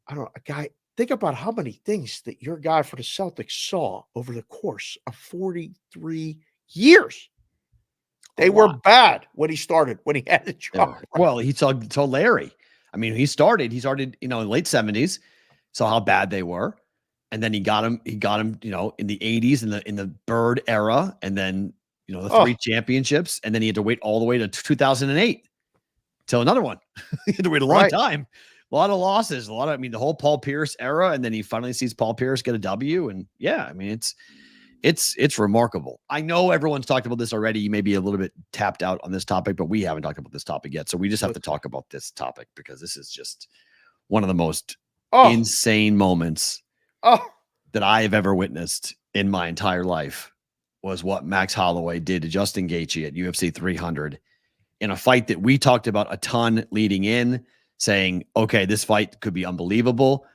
I don't know, think about how many things that your guy for the Celtics saw over the course of 43 years. They were bad when he started, when he had the job. Well, he saw Larry. I mean, he started, in the late 70s, saw how bad they were. And then he got him, in the 80s in the Bird era. And then, the 3 championships. And then he had to wait all the way to 2008 till another one. He had to wait a long time. A lot of losses, the whole Paul Pierce era. And then he finally sees Paul Pierce get a W. And it's remarkable. I know everyone's talked about this already. You may be a little bit tapped out on this topic, but we haven't talked about this topic yet. So we just have to talk about this topic because this is just one of the most insane moments that I have ever witnessed in my entire life was what Max Holloway did to Justin Gaethje at UFC 300 in a fight that we talked about a ton leading in, saying, okay, this fight could be unbelievable.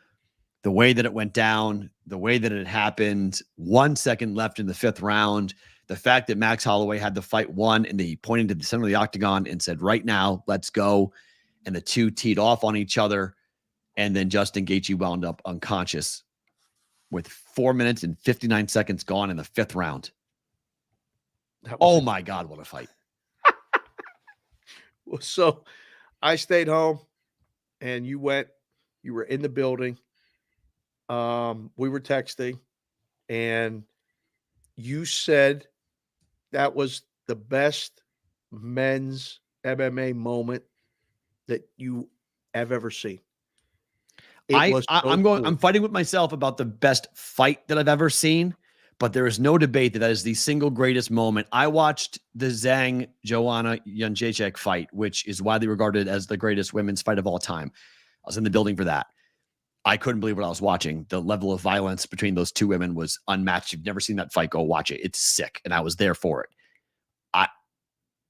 the way that it went down, the way that it happened, 1 second left in the 5th round, the fact that Max Holloway had the fight won and they pointed to the center of the octagon and said, right now, let's go. And the two teed off on each other. And then Justin Gaethje wound up unconscious with 4 minutes and 59 seconds gone in the 5th round. Oh my God, what a fight. So I stayed home and you were in the building. We were texting and you said that was the best men's MMA moment that you have ever seen. I'm fighting with myself about the best fight that I've ever seen, but there is no debate that is the single greatest moment. I watched the Zhang Joanna Jędrzejczyk fight, which is widely regarded as the greatest women's fight of all time. I was in the building for that. I couldn't believe what I was watching. The level of violence between those two women was unmatched. If you've never seen that fight, go watch it. It's sick, and I was there for it.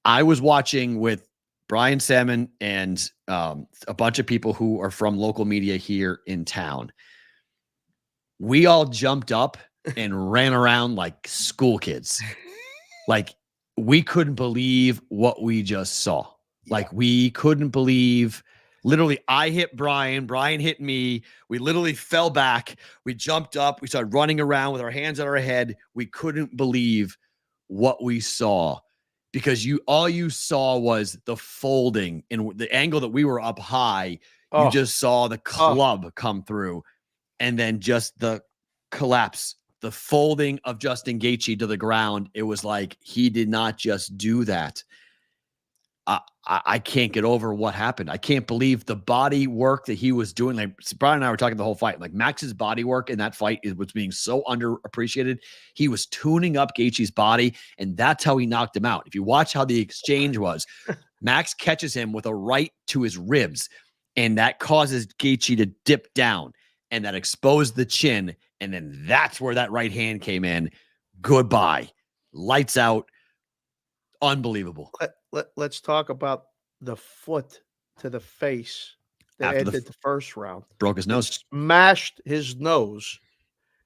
I was watching with Brian Salmon and a bunch of people who are from local media here in town. We all jumped up and ran around like school kids. Like, we couldn't believe what we just saw. Like, we couldn't believe. Literally, I hit Brian. Brian hit me. We literally fell back. We jumped up. We started running around with our hands on our head. We couldn't believe what we saw because all you saw was the folding and the angle that we were up high. You just saw the club come through and then just the collapse, the folding of Justin Gaethje to the ground. It was like he did not just do that. I can't get over what happened. I can't believe the body work that he was doing. Like Brian and I were talking the whole fight. Like Max's body work in that fight was being so underappreciated. He was tuning up Gaethje's body, and that's how he knocked him out. If you watch how the exchange was, Max catches him with a right to his ribs, and that causes Gaethje to dip down, and that exposed the chin, and then that's where that right hand came in. Goodbye. Lights out. Unbelievable. Let's talk about the foot to the face that After ended the first round. Broke his nose. Smashed his nose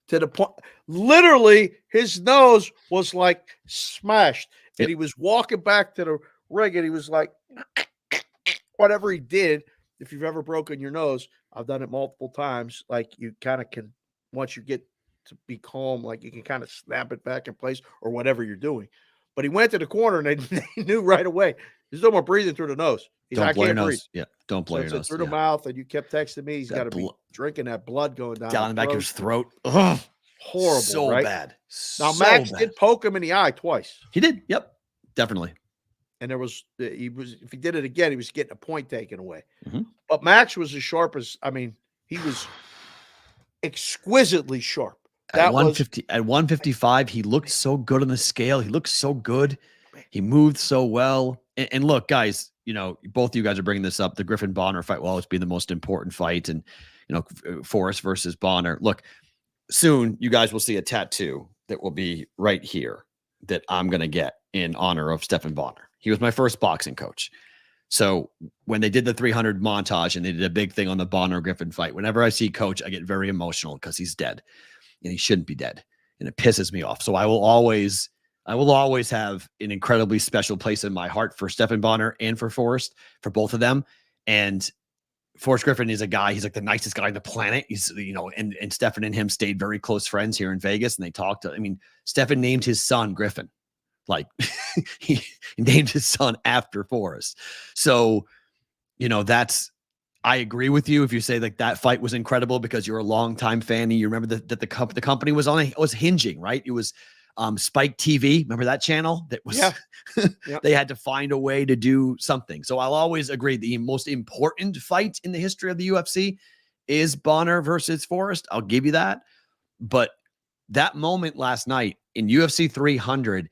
to the point. Literally, his nose was like smashed. And he was walking back to the ring and he was like, whatever he did. If you've ever broken your nose, I've done it multiple times. Like, you kind of can, once you get to be calm, like you can kind of snap it back in place or whatever you're doing. But he went to the corner and they knew right away. There's no more breathing through the nose. Don't blow your nose. Yeah, don't blow your nose. Through the mouth, and you kept texting me. He's got to be drinking that blood going down the back of his throat. Ugh. Horrible, so right? bad. Now Max did poke him in the eye twice. He did. Yep, definitely. And if he did it again, he was getting a point taken away. Mm-hmm. But Max was as sharp as, he was exquisitely sharp. At 155, he looked so good on the scale. He looked so good. He moved so well. And look, guys, both of you guys are bringing this up. The Griffin Bonner fight will always be the most important fight. And, Forrest versus Bonner. Look, soon you guys will see a tattoo that will be right here that I'm going to get in honor of Stephan Bonner. He was my first boxing coach. So when they did the 300 montage and they did a big thing on the Bonner Griffin fight, whenever I see Coach, I get very emotional because he's dead. And he shouldn't be dead. And it pisses me off. So I will always have an incredibly special place in my heart for Stephan Bonner and for Forrest, for both of them. And Forrest Griffin is a guy, he's like the nicest guy on the planet. He's, and Stephan and him stayed very close friends here in Vegas. And they talked Stephan named his son Griffin. Like he named his son after Forrest. So, I agree with you if you say like that fight was incredible because you're a longtime fan and you remember that the company was hinging, right? It was Spike TV. Remember that channel? That was They had to find a way to do something. So I'll always agree the most important fight in the history of the UFC is Bonner versus Forrest. I'll give you that. But that moment last night in UFC 300,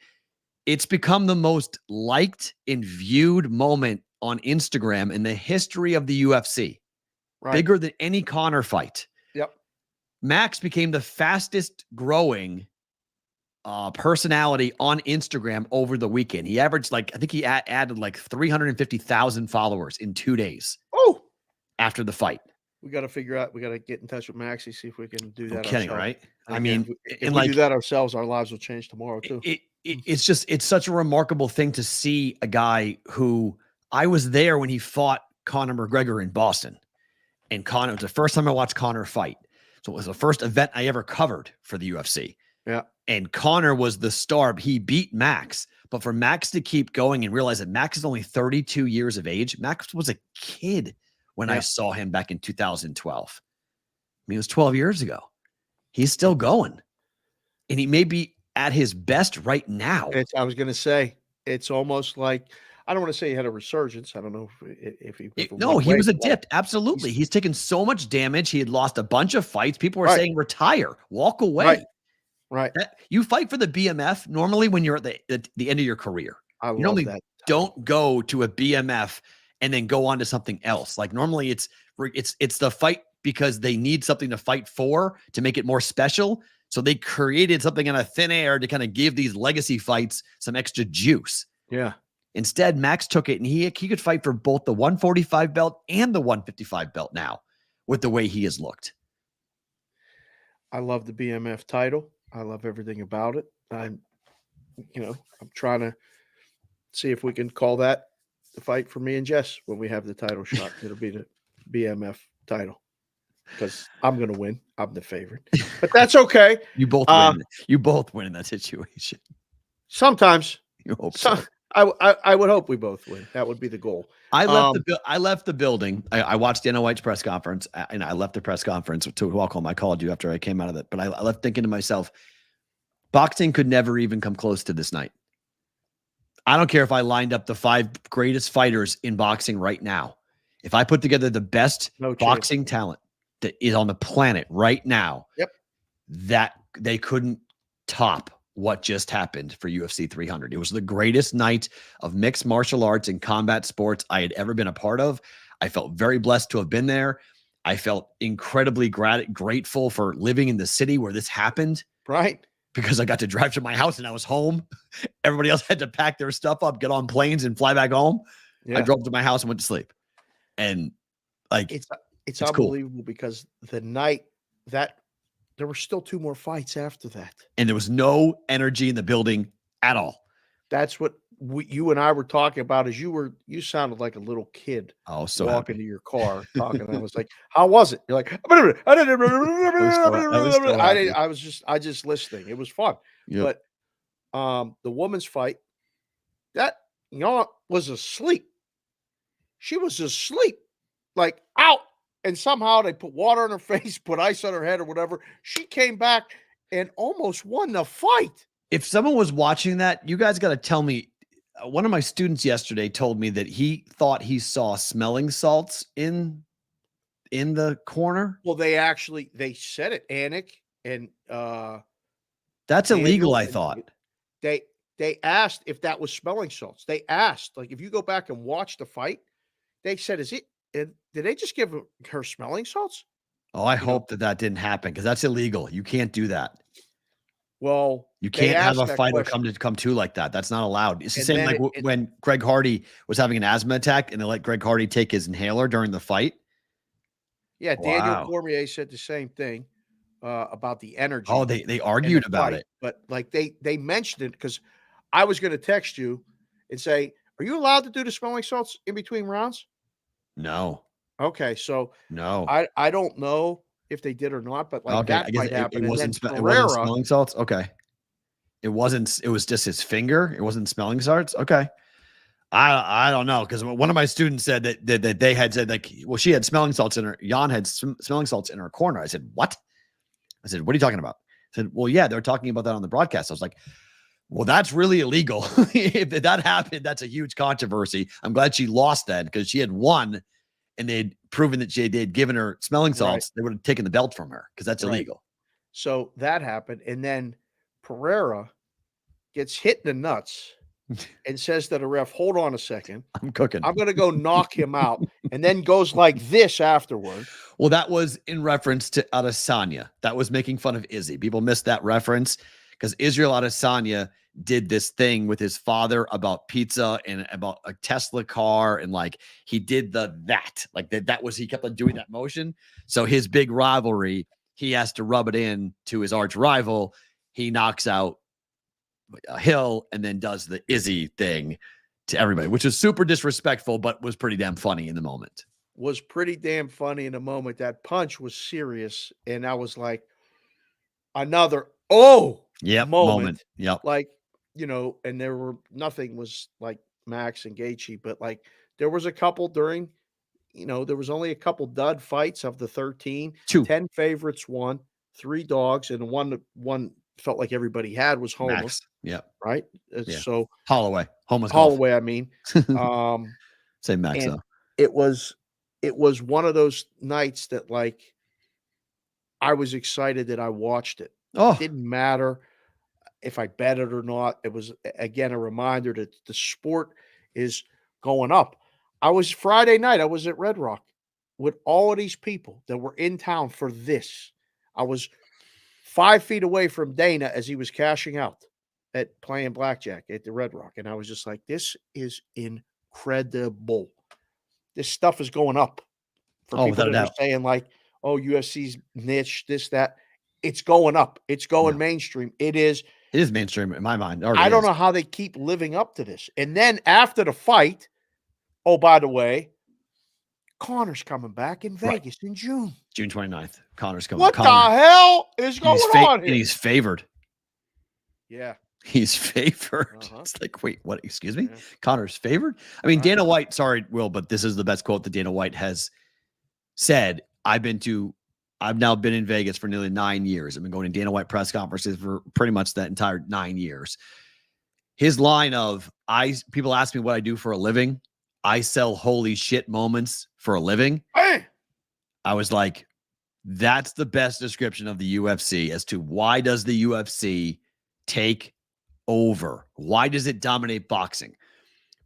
it's become the most liked and viewed moment on Instagram in the history of the UFC. Right. Bigger than any Conor fight. Yep. Max became the fastest growing personality on Instagram over the weekend. He averaged I think he added 350,000 followers in 2 days. Oh, after the fight. We got to figure out. We got to get in touch with Maxie, see if we can do No that kidding, ourselves. right? And I again, mean, if and we like do that ourselves, our lives will change tomorrow too. it's such a remarkable thing to see a guy who I was there when he fought Conor McGregor in Boston. And Conor, it was the first time I watched Conor fight. So it was the first event I ever covered for the UFC. Yeah. And Conor was the star. He beat Max. But for Max to keep going and realize that Max is only 32 years of age, Max was a kid when I saw him back in 2012. I mean, it was 12 years ago. He's still going. And he may be at his best right now. I was going to say, it's almost like, I don't want to say he had a resurgence. I don't know if he. No, he was a dip. Absolutely. He's taken so much damage. He had lost a bunch of fights. People were saying, retire, walk away. Right. You fight for the BMF normally when you're at the end of your career. I You love normally that. don't go to a BMF and then go on to something else. Like normally it's the fight because they need something to fight for to make it more special. So they created something in a thin air to kind of give these legacy fights some extra juice. Yeah. Instead, Max took it and he could fight for both the 145 belt and the 155 belt now with the way he has looked. I love the BMF title. I love everything about it. I'm trying to see if we can call that the fight for me and Jess when we have the title shot. It'll be the BMF title because I'm going to win. I'm the favorite, but that's okay. You both win. You both win in that situation. Sometimes you hope so. I would hope we both win. That would be the goal. I left the building. I watched Dana White's press conference, and I left the press conference to welcome. I called you after I came out of it, but I left thinking to myself, boxing could never even come close to this night. I don't care if I lined up the 5 greatest fighters in boxing right now. If I put together the best boxing talent that is on the planet right now, that they couldn't top what just happened for UFC 300. It was the greatest night of mixed martial arts and combat sports I had ever been a part of. I felt very blessed to have been there. I felt incredibly grateful for living in the city where this happened. Right. Because I got to drive to my house and I was home. Everybody else had to pack their stuff up, get on planes and fly back home. Yeah. I drove to my house and went to sleep. And like, it's unbelievable cool. Because the night that there were still 2 more fights after that. And there was no energy in the building at all. That's what you and I were talking about as you sounded like a little kid. Oh, so walking to your car talking. I was like, how was it? You're like, I just listening. It was fun. Yep. But the woman's fight, that was asleep. She was asleep, like out. And somehow they put water on her face, put ice on her head or whatever. She came back and almost won the fight. If someone was watching that, you guys got to tell me. One of my students yesterday told me that he thought he saw smelling salts in the corner. Well, they said it, Anik, and that's illegal, I thought. They asked if that was smelling salts. They asked, like, if you go back and watch the fight, they said, did they just give her smelling salts? Oh, I hope that didn't happen because that's illegal. You can't do that. Well, you can't have a fighter come to like that. That's not allowed. It's the same like when Greg Hardy was having an asthma attack and they let Greg Hardy take his inhaler during the fight. Yeah, Daniel Cormier said the same thing about the energy. Oh, they argued about it. But like they mentioned it because I was going to text you and say, are you allowed to do the smelling salts in between rounds? No. Okay, so no. I don't know if they did or not, but like that might happen. It wasn't smelling salts. Okay. It was just his finger. It wasn't smelling salts. Okay. I don't know. Cause one of my students said that they had said like, well, she had smelling salts in her, Jan had smelling salts in her corner. I said, what? I said, what are you talking about? I said, well, yeah, they're talking about that on the broadcast. I was like, well, that's really illegal. If that happened, that's a huge controversy. I'm glad she lost that because she had won and they'd proven that they'd given her smelling salts. Right. They would have taken the belt from her because that's illegal. So that happened. And then Pereira gets hit in the nuts and says to the ref, hold on a second. I'm cooking. I'm going to go knock him out. And then goes like this afterward. Well, that was in reference to Adesanya. That was making fun of Izzy. People missed that reference because Israel Adesanya did this thing with his father about pizza and about a Tesla car. And like, he did that was, he kept on doing that motion. So his big rivalry, he has to rub it in to his arch rival. He knocks out Hill and then does the Izzy thing to everybody, which was super disrespectful, but was pretty damn funny in the moment. Was pretty damn funny in the moment. That punch was serious. And I was like, another moment. Yep. Like, and nothing was like Max and Gaethje, but like there was a couple during, there was only a couple dud fights of the 13. 10 favorites won, 3 dogs, and the one felt like everybody had was Homer. Max. Yep. Right. Yeah. So Holloway. Holloway, I mean. Say Max though. It was one of those nights that like I was excited that I watched it. Oh, it didn't matter if I bet it or not. It was, again, a reminder that the sport is going up. Friday night, I was at Red Rock with all of these people that were in town for this. I was 5 feet away from Dana as he was cashing out at playing blackjack at the Red Rock. And I was just like, this is incredible. This stuff is going up for people that are saying like, oh, UFC's niche, this, that. It's going up. It's going mainstream. It is mainstream in my mind. I don't know how they keep living up to this. And then after the fight, oh, by the way, Connor's coming back in Vegas in June. June 29th. Connor's coming. What the hell is going on here? And he's favored. Yeah. He's favored. It's like, wait, what? Excuse me? Yeah. Connor's favored? I mean, Dana White, sorry, Will, but this is the best quote that Dana White has said. I've now been in Vegas for nearly 9 years. I've been going to Dana White press conferences for pretty much that entire 9 years. His line of, people ask me what I do for a living. I sell holy shit moments for a living. Hey! I was like, that's the best description of the UFC as to why does the UFC take over? Why does it dominate boxing?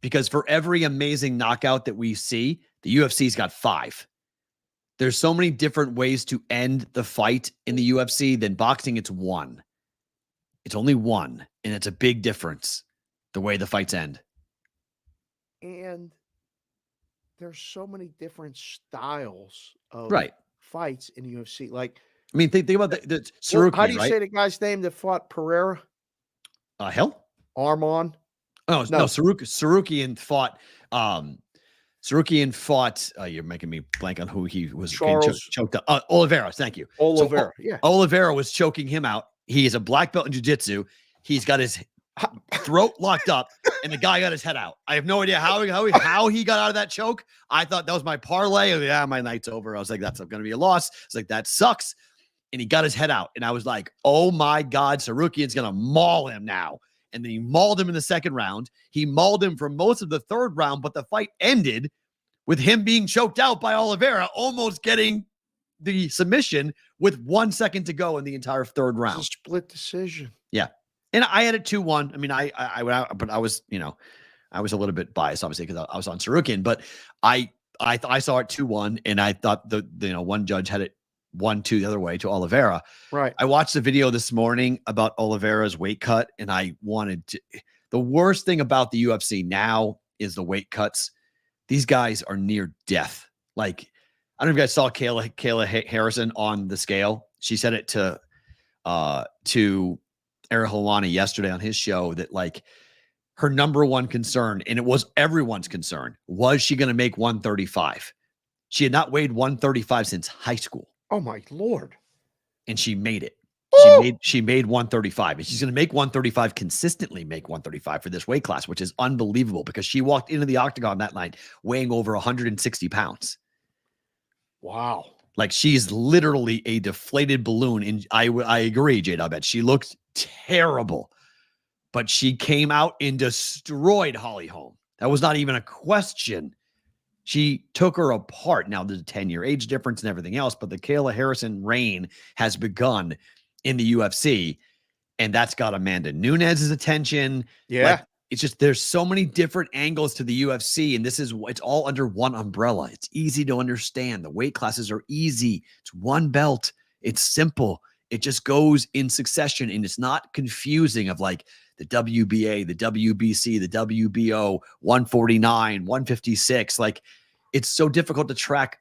Because for every amazing knockout that we see, the UFC's got 5. There's so many different ways to end the fight in the UFC than boxing. It's 1. It's only 1. And it's a big difference the way the fights end. And there's so many different styles of fights in the UFC. Like, I mean, think about the Sarukian, how do you say the guy's name that fought Pereira? Hill? Armand? Oh, no, Sarukian fought you're making me blank on who he was choked up. Oliveira, thank you. Oliveira, Oliveira was choking him out. He is a black belt in jiu-jitsu. He's got his throat locked up, and the guy got his head out. I have no idea how he got out of that choke. I thought that was my parlay. My night's over. I was like, that's going to be a loss. It's like, that sucks. And he got his head out. And I was like, oh my God, Sarukian's going to maul him now. And then he mauled him in the second round. He mauled him for most of the third round, but the fight ended with him being choked out by Oliveira, almost getting the submission with 1 second to go in the entire third round. It's a split decision. Yeah. And I had it 2-1. I mean, I went out, but I was, I was a little bit biased, obviously, because I was on Sarukian, but I saw it 2-1, and I thought one judge had it 1-2 the other way to Oliveira. Right. I watched the video this morning about Oliveira's weight cut, and I wanted to. The worst thing about the UFC now is the weight cuts. These guys are near death. Like, I don't know if you guys saw Kayla Harrison on the scale. She said it to Ariel Helwani yesterday on his show that like her number one concern, and it was everyone's concern, was she going to make 135? She had not weighed 135 since high school. Oh my Lord. And she made it. She made 135, and she's going to make 135, consistently make 135 for this weight class, which is unbelievable because she walked into the octagon that night weighing over 160 pounds. Wow. Like, she's literally a deflated balloon. And I agree, J-Dub. She looked terrible, but she came out and destroyed Holly Holm. That was not even a question. She took her apart. Now, there's a 10-year age difference and everything else, but the Kayla Harrison reign has begun in the UFC, and that's got Amanda Nunes's attention. Yeah. Like, it's just, there's so many different angles to the UFC, and it's all under one umbrella. It's easy to understand. The weight classes are easy. It's one belt. It's simple. It just goes in succession, and it's not confusing of like, the WBA, the WBC, the WBO, 149, 156. Like, it's so difficult to track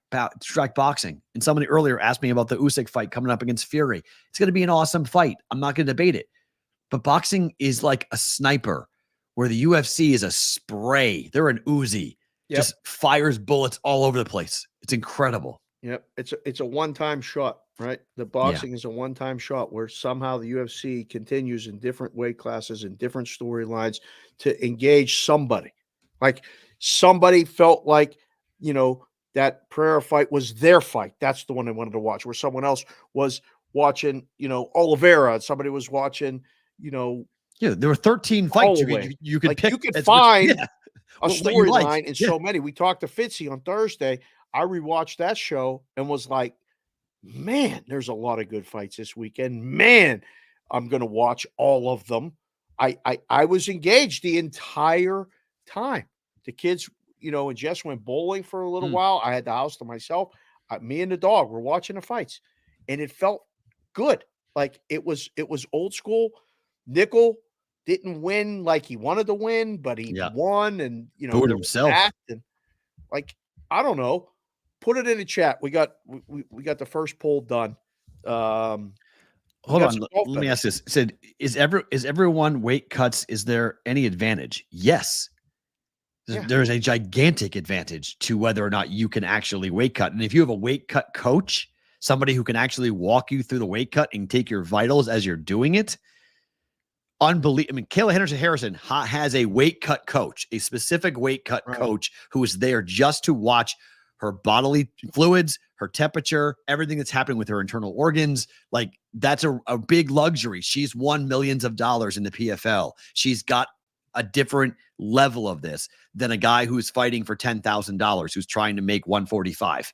boxing. And somebody earlier asked me about the Usyk fight coming up against Fury. It's going to be an awesome fight. I'm not going to debate it. But boxing is like a sniper, where the UFC is a spray. They're an Uzi. Just fires bullets all over the place. It's incredible. Yep. It's a one-time shot, right? The boxing is a one-time shot where somehow the UFC continues in different weight classes and different storylines to engage somebody. Like, somebody felt like, that Pereira fight was their fight. That's the one they wanted to watch, where someone else was watching, Oliveira, and somebody was watching, there were 13 fights you could like, pick. you could find a what you storyline like. in so many. We talked to Fitzy on Thursday. I rewatched that show and was like, man, there's a lot of good fights this weekend. Man, I'm going to watch all of them. I was engaged the entire time. The kids, and Jess went bowling for a little while. I had the house to myself. Me and the dog were watching the fights, and it felt good. Like, it was old school. Nickel didn't win like he wanted to win, but he won, and booed himself. And, like, I don't know. Put it in the chat. We got the first poll done. Hold on. Let me ask this. It said, is everyone weight cuts? Is there any advantage? Yes. There's a gigantic advantage to whether or not you can actually weight cut. And if you have a weight cut coach, somebody who can actually walk you through the weight cut and take your vitals as you're doing it, unbelievable. I mean, Kayla Henderson Harrison has a weight cut coach, a specific weight cut coach who is there just to watch her bodily fluids, her temperature, everything that's happening with her internal organs. Like, that's a big luxury. She's won millions of dollars in the PFL. She's got a different level of this than a guy who's fighting for $10,000, who's trying to make 145.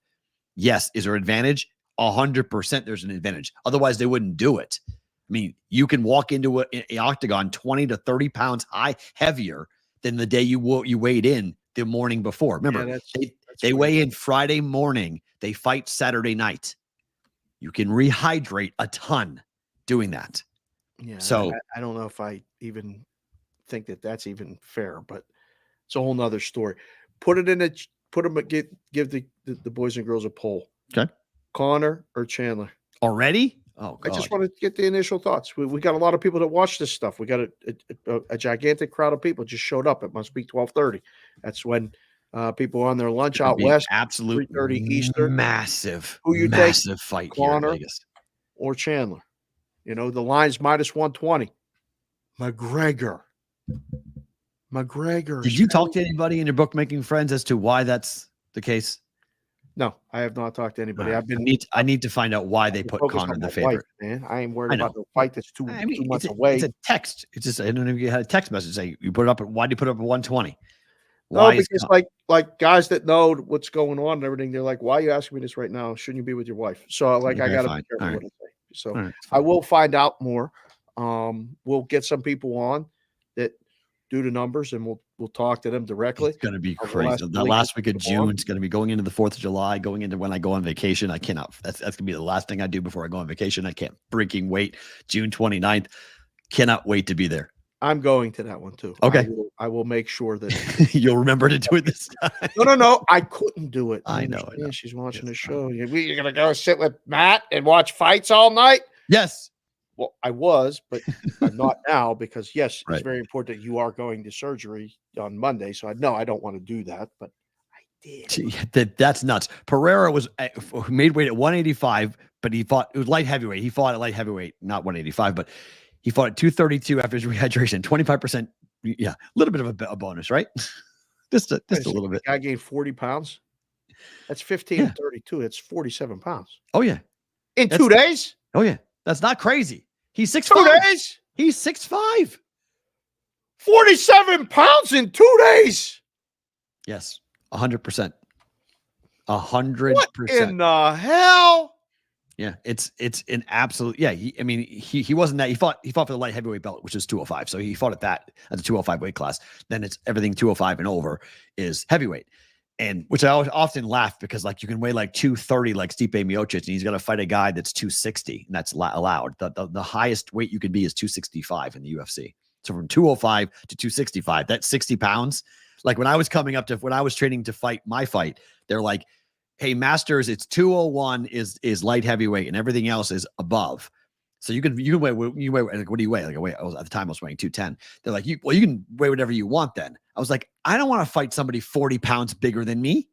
Yes. Is there an advantage? 100% there's an advantage. Otherwise, they wouldn't do it. I mean, you can walk into an octagon 20 to 30 pounds heavier than the day you weighed in the morning before. Remember, they weigh in Friday morning. They fight Saturday night. You can rehydrate a ton doing that. Yeah. So I don't know if I even think that that's even fair, but it's a whole nother story. Give the boys and girls a poll. Okay. Connor or Chandler? Already? Oh, God. I just want to get the initial thoughts. We got a lot of people that watch this stuff. We got a gigantic crowd of people just showed up. It must be 12:30. That's when people are on their lunch out west. Absolute 3:30 Eastern. Massive. Who you massive fight Connor here in Vegas. Or Chandler? The line's minus 120. McGregor. Did you talk to anybody in your bookmaking friends as to why that's the case? No, I have not talked to anybody. I need to find out why they put Connor in the favorite. Man, I ain't worried about the fight that's two months away. It's a text. It's just, I don't know if you had a text message saying you put it up. Why do you put it up at 120? Why? No, because like guys that know what's going on and everything, they're like, "Why are you asking me this right now? Shouldn't you be with your wife?" So I got to be careful what I say. So I will find out more. We'll get some people on that do the numbers, and we'll talk to them directly. It's going to be crazy. The last week of June, it's going to be going into the 4th of July, going into when I go on vacation. I cannot. That's going to be the last thing I do before I go on vacation. I can't freaking wait. June 29th. Cannot wait to be there. I'm going to that one too. Okay. I will make sure that you'll remember to do it this time. No. I couldn't do it. I know. She's watching the show. You're going to go sit with Matt and watch fights all night? Yes. Well, I was, but I'm not now because, yes, it's very important that you are going to surgery on Monday. So I don't want to do that, but I did. That's nuts. Pereira was made weight at 185, but it was light heavyweight. He fought at light heavyweight, not 185, but he fought at 232 after his rehydration. 25%. Yeah. A little bit of a bonus, right? just a little bit. I gained 40 pounds. That's 15 and 32. That's 47 pounds. Oh, yeah. In 2 days? Oh, yeah. That's not crazy. He's 6'5". 2 days? He's 6'5". 47 pounds in 2 days. Yes. 100%. 100%. What in the hell? Yeah, it's an absolute. Yeah, he wasn't that. He fought for the light heavyweight belt, which is 205. So he fought at that at the 205 weight class. Then it's everything 205 and over is heavyweight, and which I often laugh because like you can weigh like 230 like Stipe Miocic, and he's going to fight a guy that's 260, and that's allowed. The highest weight you can be is 265 in the UFC. So from 205 to 265, that's 60 pounds. Like when I was training to fight my fight, they're like, hey, masters, it's 201 is light heavyweight and everything else is above. So you can weigh, like, what do you weigh? Like at the time I was weighing 210. They're like, you can weigh whatever you want then. I was like, I don't want to fight somebody 40 pounds bigger than me.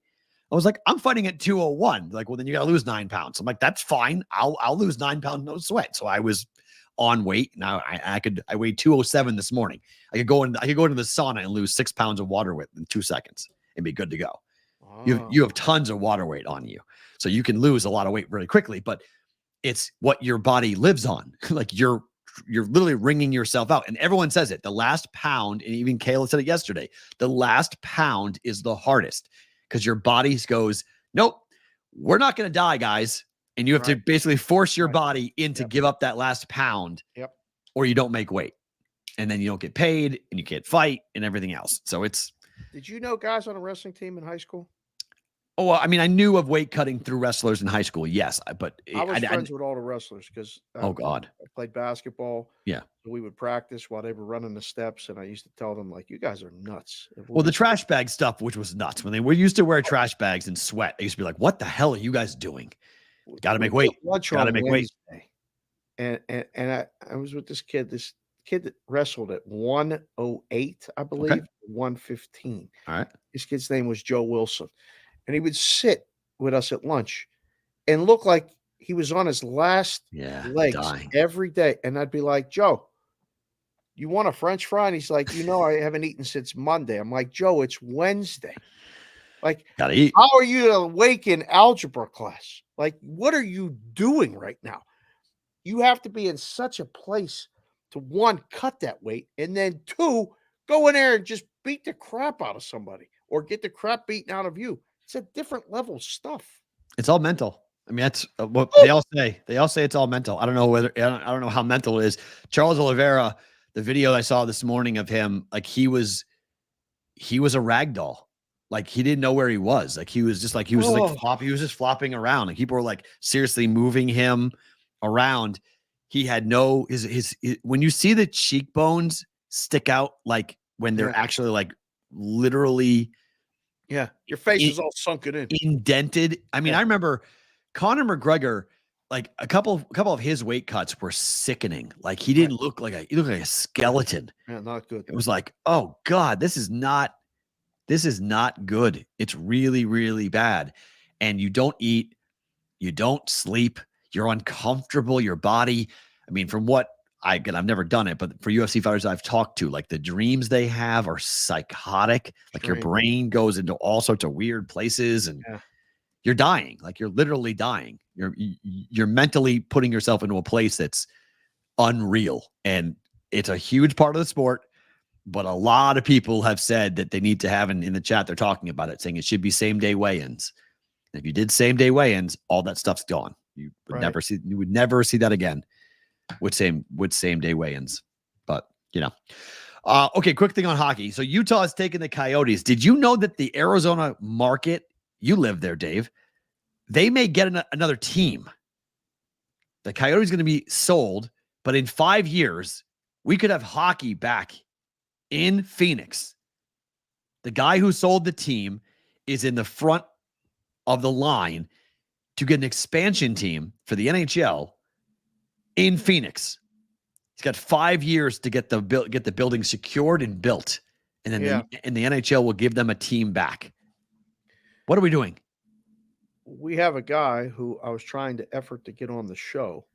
I was like, I'm fighting at 201. Like, well, then you got to lose 9 pounds. I'm like, that's fine. I'll lose 9 pounds, no sweat. So I was on weight. Now I weighed 207 this morning. I could go into the sauna and lose 6 pounds of water weight in 2 seconds and be good to go. You have tons of water weight on you. So you can lose a lot of weight really quickly, but it's what your body lives on. Like you're literally wringing yourself out. And everyone says it. The last pound, and even Kayla said it yesterday, the last pound is the hardest because your body goes, nope, we're not going to die, guys. And you have to basically force your body in to give up that last pound or you don't make weight. And then you don't get paid and you can't fight and everything else. So it's. Did you know guys on a wrestling team in high school? Oh, well, I mean, I knew of weight cutting through wrestlers in high school. Yes, but I was friends with all the wrestlers because oh god, I played basketball. Yeah, so we would practice while they were running the steps, and I used to tell them like, "You guys are nuts." Well, the trash bag stuff, which was nuts, when they were used to wear trash bags and sweat, they used to be like, "What the hell are you guys doing? Got to make weight. Got to make weight." And I was with this kid that wrestled at 108, I believe, 115. All right, this kid's name was Joe Wilson. And he would sit with us at lunch and look like he was on his last legs every day. And I'd be like, Joe, you want a French fry? And he's like, I haven't eaten since Monday. I'm like, Joe, it's Wednesday. Like, gotta eat. How are you awake in algebra class? Like, what are you doing right now? You have to be in such a place to, one, cut that weight, and then two, go in there and just beat the crap out of somebody or get the crap beaten out of you. It's a different level of stuff. It's all mental. I mean, that's what they all say. They all say it's all mental. I don't know I don't know how mental it is. Charles Oliveira, the video I saw this morning of him, like he was a rag doll. Like he didn't know where he was. Like he was just flopping around. Like people were like seriously moving him around. He had his when you see the cheekbones stick out, like when they're actually like literally. Yeah, your face is all sunken in, indented. I mean, I remember Conor McGregor, like a couple of his weight cuts were sickening. Like he didn't look like he looked like a skeleton. Yeah, not good. It was like, oh God, this is not good. It's really, really bad. And you don't eat, you don't sleep, you're uncomfortable, your body. I mean, from what I've never done it, but for UFC fighters I've talked to, like the dreams they have are psychotic. Like your brain goes into all sorts of weird places and you're dying. Like you're literally dying. You're mentally putting yourself into a place that's unreal. And it's a huge part of the sport. But a lot of people have said that they need to have, in the chat, they're talking about it, saying it should be same-day weigh-ins. And if you did same-day weigh-ins, all that stuff's gone. You would never see that again. With same day weigh-ins, but okay. Quick thing on hockey. So Utah has taken the Coyotes. Did you know that the Arizona market? You live there, Dave. They may get another team. The Coyotes going to be sold, but in 5 years we could have hockey back in Phoenix. The guy who sold the team is in the front of the line to get an expansion team for the NHL. In Phoenix, he's got 5 years to get the building secured and built, and then the NHL will give them a team back. What are we doing? We have a guy who I was trying to effort to get on the show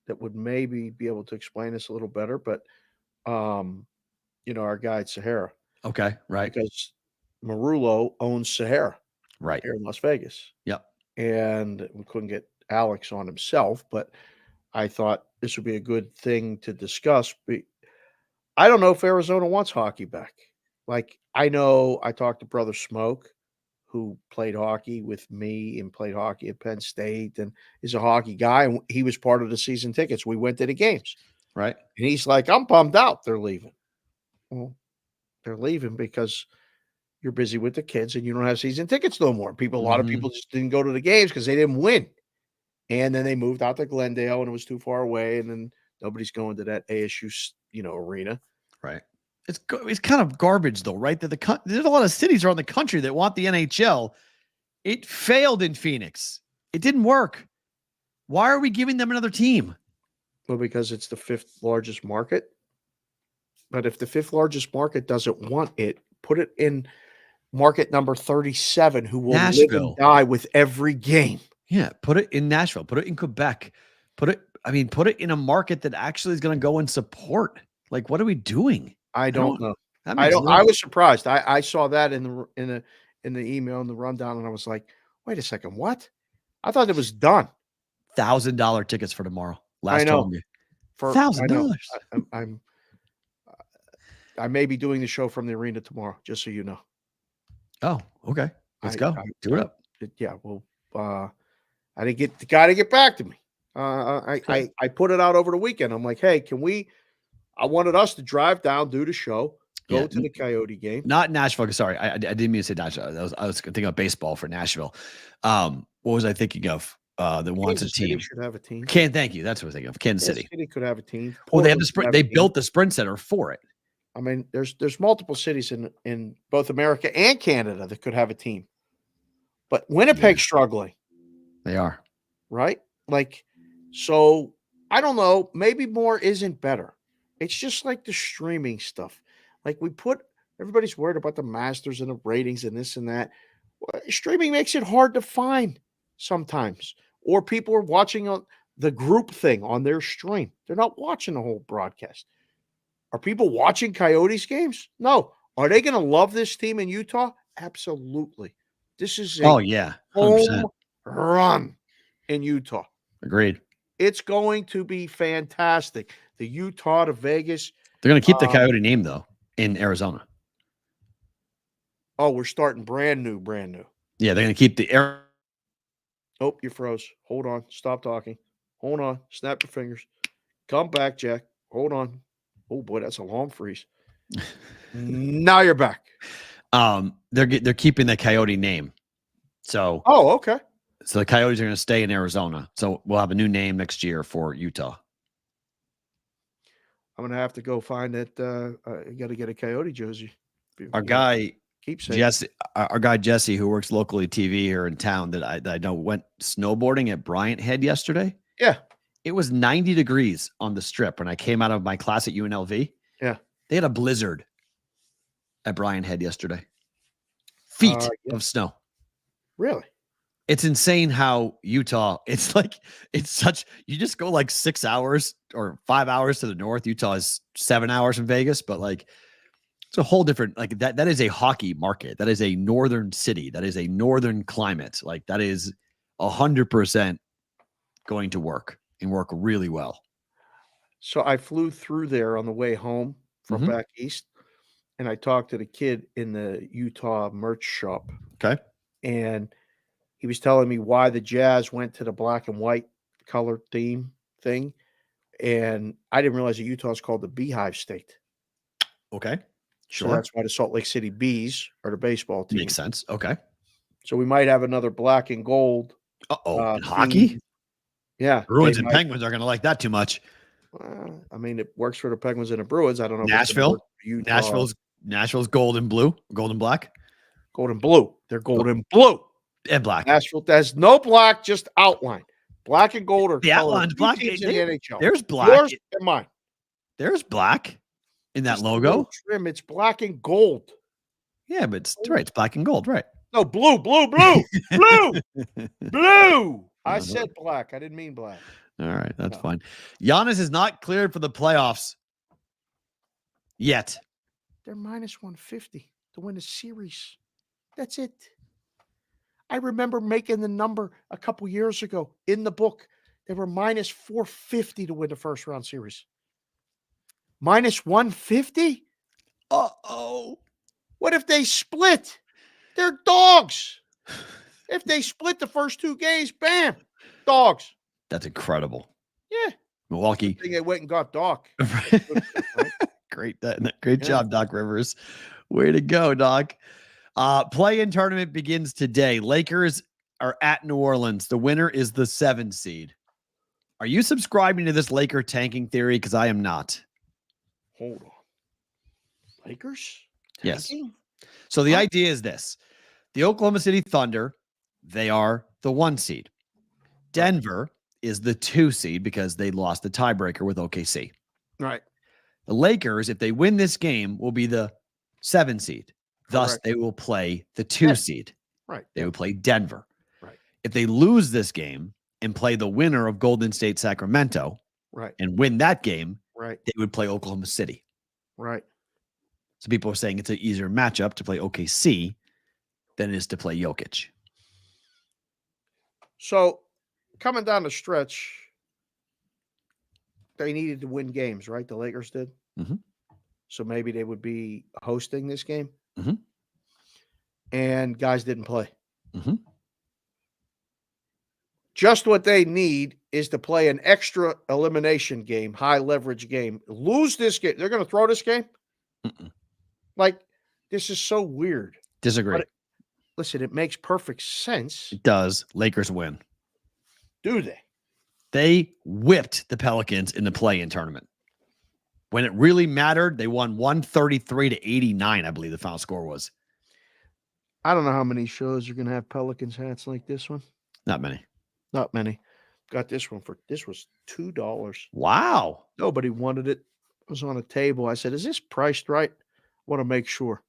that would maybe be able to explain this a little better, but our guy at Sahara. Okay, right. Because Marullo owns Sahara, right here in Las Vegas. Yep. And we couldn't get Alex on himself, but I thought this would be a good thing to discuss. I don't know if Arizona wants hockey back. Like, I know I talked to Brother Smoke, who played hockey with me and played hockey at Penn State and is a hockey guy. And he was part of the season tickets. We went to the games. Right. And he's like, I'm bummed out they're leaving. Well, they're leaving because you're busy with the kids and you don't have season tickets no more. A lot of people just didn't go to the games because they didn't win. And then they moved out to Glendale and it was too far away. And then nobody's going to that ASU, arena. Right. It's kind of garbage though, right? That there's a lot of cities around the country that want the NHL. It failed in Phoenix. It didn't work. Why are we giving them another team? Well, because it's the 5th largest market. But if the 5th largest market doesn't want it, put it in market number 37, who will live Nashville. and die with every game. Yeah, put it in Nashville. Put it in Quebec. Put it in a market that actually is going to go and support. Like, what are we doing? I don't know. I was surprised. I saw that in the email in the rundown, and I was like, wait a second, what? I thought it was done. $1,000 tickets for tomorrow. I know. For $1,000. I may be doing the show from the arena tomorrow, just so you know. Oh, okay. Let's go. Do it up. Yeah. Well, I didn't get the guy to get back to me. I put it out over the weekend. I'm like, hey, I wanted us to drive down, do the show, go to the Coyote game. Not Nashville. Sorry, I didn't mean to say Nashville. I was thinking of baseball for Nashville. What was I thinking of? That wants a team. Should have a team. Thank you. That's what I was thinking of. Kansas City. City could have a team. Well, they have the sprint. They built the Sprint Center for it. I mean, there's multiple cities in both America and Canada that could have a team, but Winnipeg's struggling. They are, right? Like, so I don't know. Maybe more isn't better. It's just like the streaming stuff. Like everybody's worried about the Masters and the ratings and this and that. Well, streaming makes it hard to find sometimes, or people are watching on the group thing on their stream. They're not watching the whole broadcast. Are people watching Coyotes games? No. Are they going to love this team in Utah? Absolutely. This is a home run in Utah. Agreed. It's going to be fantastic. The Utah to Vegas. They're going to keep the Coyote name, though, in Arizona. Oh, we're starting brand new. Yeah, they're going to keep the air. Oh, you froze. Hold on. Stop talking. Hold on. Snap your fingers. Come back, Jack. Hold on. Oh boy, that's a long freeze. Now you're back. They're keeping the Coyote name. So okay. So the Coyotes are going to stay in Arizona. So we'll have a new name next year for Utah. I'm going to have to go find it. You got to get a Coyote jersey. Our guy Jesse, who works locally TV here in town that I know went snowboarding at Bryant Head yesterday. Yeah. It was 90 degrees on the strip when I came out of my class at UNLV. Yeah. They had a blizzard at Bryant Head yesterday. Feet of snow. Really? It's insane how Utah, you just go like 6 hours or 5 hours to the north. Utah is 7 hours from Vegas, but like it's a whole different, like that is a hockey market. That is a northern city. That is a northern climate. Like that is 100% going to work. And work really well. So I flew through there on the way home from back east, and I talked to the kid in the Utah merch shop. Okay. And he was telling me why the Jazz went to the black and white color theme thing. And I didn't realize that Utah is called the Beehive State. Okay. Sure. So that's why the Salt Lake City Bees are the baseball team. Makes sense. Okay. So we might have another black and gold. In hockey? Yeah. Bruins and Penguins are going to like that too much. I mean, it works for the Penguins and the Bruins. I don't know. Nashville? Nashville's gold and blue, gold and black. Gold and blue. They're gold and blue. And black. Nashville has no black, just outline. Black and gold are the outline's black. In the NHL. There's black. Yours and mine. There's black in that Just logo. Trim. It's black and gold. Yeah, but it's right. It's black and gold, right? No, blue. Blue. I said black. I didn't mean black. All right, that's fine. Giannis is not cleared for the playoffs yet. They're minus 150 to win a series. That's it. I remember making the number a couple years ago in the book. They were minus 450 to win the first round series. Minus 150? Uh-oh. What if they split? They're dogs. If they split the first two games, bam, dogs. That's incredible. Yeah. Milwaukee. Good thing they went and got Doc. Great job, Doc Rivers. Way to go, Doc. Play-in tournament begins today. Lakers are at New Orleans. The winner is the 7 seed. Are you subscribing to this Laker tanking theory? Because I am not. Hold on. Lakers? Yes. Tanking? So the idea is this. The Oklahoma City Thunder, they are the 1 seed. Denver is the 2 seed because they lost the tiebreaker with OKC. Right. The Lakers, if they win this game, will be the 7 seed. Thus, Correct. they will play the 2 seed. Right. They will play Denver. Right. If they lose this game and play the winner of Golden State Sacramento Right. and win that game, Right. they would play Oklahoma City. Right. So people are saying it's an easier matchup to play OKC than it is to play Jokic. So coming down the stretch, they needed to win games, right? The Lakers did. Mhm. So maybe they would be hosting this game. Mhm. And guys didn't play. Mhm. Just what they need is to play an extra elimination game, high leverage game. Lose this game. They're going to throw this game. Mm-mm. Like, this is so weird. Disagree. But listen, it makes perfect sense. It does. Lakers win. Do they? They whipped the Pelicans in the play-in tournament. When it really mattered, they won 133-89, I believe the final score was. I don't know how many shows are going to have Pelicans hats like this one. Not many. Not many. Got this one this was $2. Wow. Nobody wanted it. It was on a table. I said, is this priced right? I want to make sure.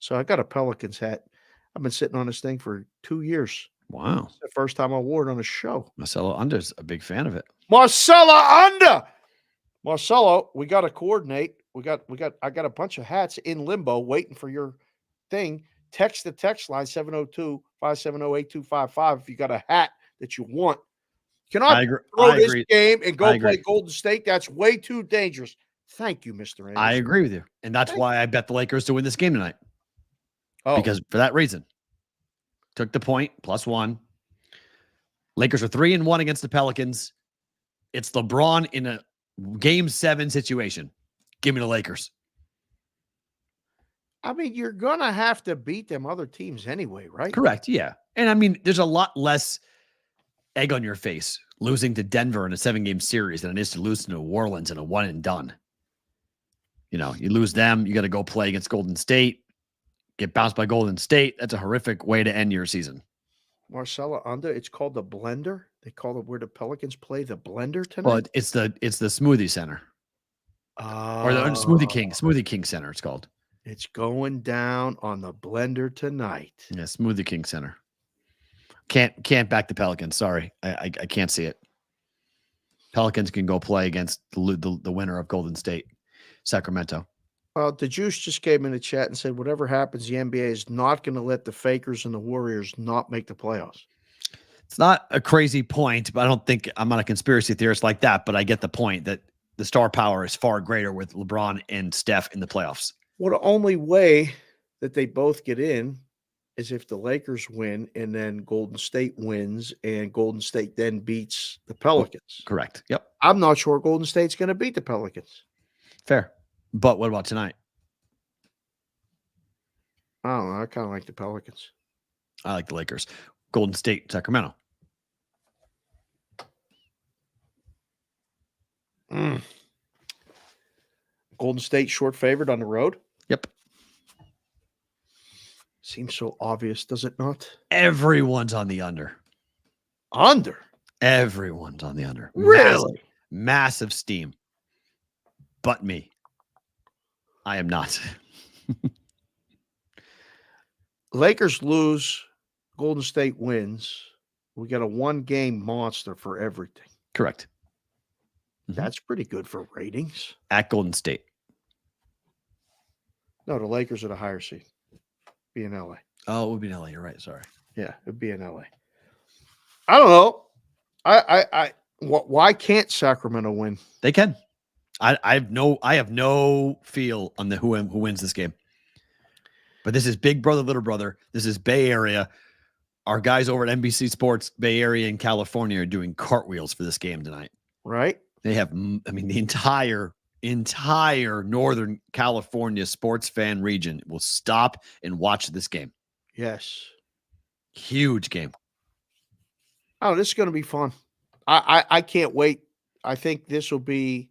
So I got a Pelicans hat. I've been sitting on this thing for 2 years. Wow. It's the first time I wore it on a show. Marcelo Under's a big fan of it. Marcelo Under. Marcelo, we got to coordinate. I got a bunch of hats in limbo waiting for your thing. Text the text line 702-570-8255 if you got a hat that you want. Cannot throw this game and go play Golden State. That's way too dangerous. Thank you, Mr. Anderson. I agree with you. And that's why I bet the Lakers to win this game tonight. Oh. Because for that reason. Took the point, +1. Lakers are 3-1 against the Pelicans. It's LeBron in a Game 7 situation. Give me the Lakers. I mean, you're going to have to beat them other teams anyway, right? Correct, yeah. And I mean, there's a lot less egg on your face losing to Denver in a 7-game series than it is to lose to New Orleans in a one and done. You know, you lose them, you got to go play against Golden State, get bounced by Golden State. That's a horrific way to end your season. Marcella Under, it's called the Blender. They call it where the Pelicans play the Blender tonight. Well, it's the Smoothie Center. Or the Smoothie King Center, it's called. It's going down on the Blender tonight. Yeah, Smoothie King Center. Can't back the Pelicans. Sorry, I can't see it. Pelicans can go play against the winner of Golden State, Sacramento. Well, the Juice just came in the chat and said, whatever happens, the NBA is not going to let the Fakers and the Warriors not make the playoffs. It's not a crazy point, but I don't think I'm not a conspiracy theorist like that. But I get the point that the star power is far greater with LeBron and Steph in the playoffs. Well, the only way that they both get in is if the Lakers win and then Golden State wins and Golden State then beats the Pelicans. Correct. Yep. I'm not sure Golden State's going to beat the Pelicans. Fair. But what about tonight? I don't know. I kind of like the Pelicans. I like the Lakers. Golden State, Sacramento. Golden State short favored on the road? Yep. Seems so obvious, does it not? Everyone's on the under. Under? Everyone's on the under. Really? Massive steam. But me. I am not. Lakers lose. Golden State wins. We got a 1-game monster for everything. Correct. That's pretty good for ratings. At Golden State. No, the Lakers are the higher seed. Be in LA. Oh, it would be in LA. You're right. Sorry. Yeah, it'd be in LA. I don't know. Why can't Sacramento win? They can. I have no feel on who wins this game. But this is big brother, little brother. This is Bay Area. Our guys over at NBC Sports Bay Area in California are doing cartwheels for this game tonight. Right? They have, I mean, the entire Northern California sports fan region will stop and watch this game. Yes. Huge game. Oh, this is going to be fun. I can't wait. I think this will be,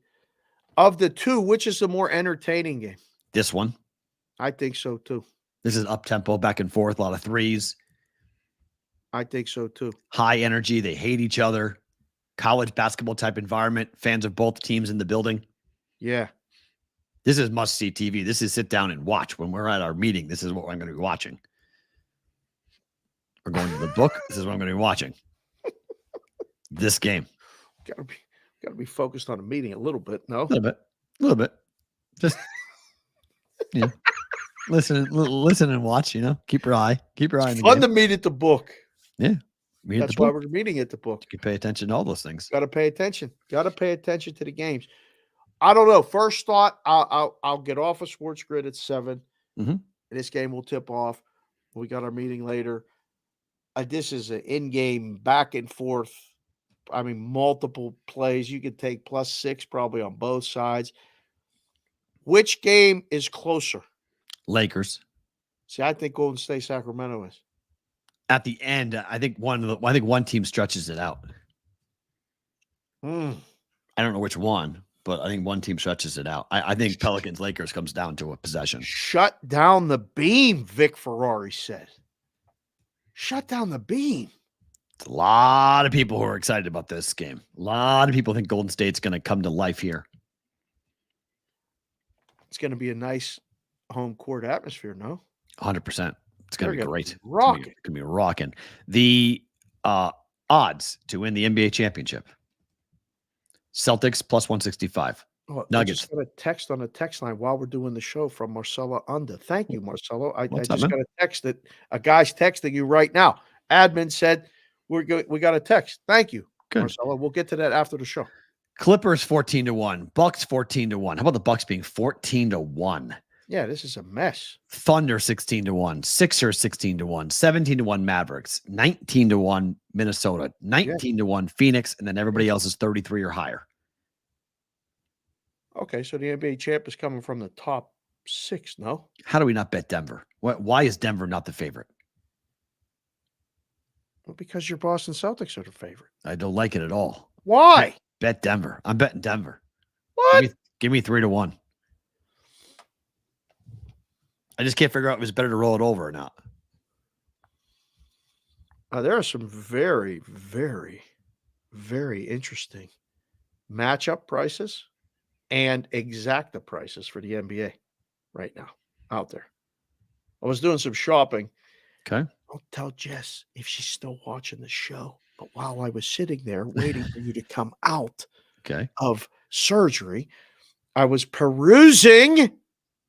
of the two, which is the more entertaining game? This one. I think so too. This is up tempo, back and forth, a lot of threes. I think so too. High energy. They hate each other. College basketball type environment. Fans of both teams in the building. Yeah. This is must-see TV. This is sit down and watch. When we're at our meeting, this is what I'm going to be watching. We're going to the book. This is what I'm going to be watching. This game. Got to be focused on a meeting a little bit. No, A little bit. Just listen and watch. Keep your eye on the fun game. to meet at the book. Yeah, that's why we're meeting at the book. You can pay attention to all those things. Got to pay attention. Got to pay attention to the games. I don't know. First thought, I'll get off of Sports Grid at 7. Mm-hmm. This game will tip off. We got our meeting later. This is an in-game back and forth. I mean, multiple plays. You could take +6 probably on both sides. Which game is closer? Lakers. See, I think Golden State Sacramento is. At the end, I think one team stretches it out. I don't know which one, but I think one team stretches it out. I think Pelicans Lakers comes down to a possession. Shut down the beam, Vic Ferrari said. Shut down the beam. It's a lot of people who are excited about this game. A lot of people think Golden State's going to come to life here. It's going to be a nice home court atmosphere, no? 100%. It's going to be great. It's Rocking. going to be rocking. The odds to win the NBA championship. Celtics +165. Oh, Nuggets. I just got a text on a text line while we're doing the show from Marcella Unda. Thank you, Marcelo. I just got a text that a guy's texting you right now. Admin said we got a text. Thank you, Good. Marcelo. We'll get to that after the show. Clippers 14-1. Bucks 14-1. How about the Bucks being 14-1? Yeah, this is a mess. Thunder 16-1. Sixers 16-1. 17-1 Mavericks. 19-1 Minnesota. 19-1 Phoenix, and then everybody else is 33 or higher. Okay, so the NBA champ is coming from the top 6, no? How do we not bet Denver? Why is Denver not the favorite? Well, because your Boston Celtics are the favorite. I don't like it at all. Why? Bet Denver. I'm betting Denver. What? Give me 3-1. I just can't figure out if it's better to roll it over or not. There are some very, very, very interesting matchup prices and exacta prices for the NBA right now out there. I was doing some shopping. Okay. Don't tell Jess if she's still watching the show. But while I was sitting there waiting for you to come out of surgery, I was perusing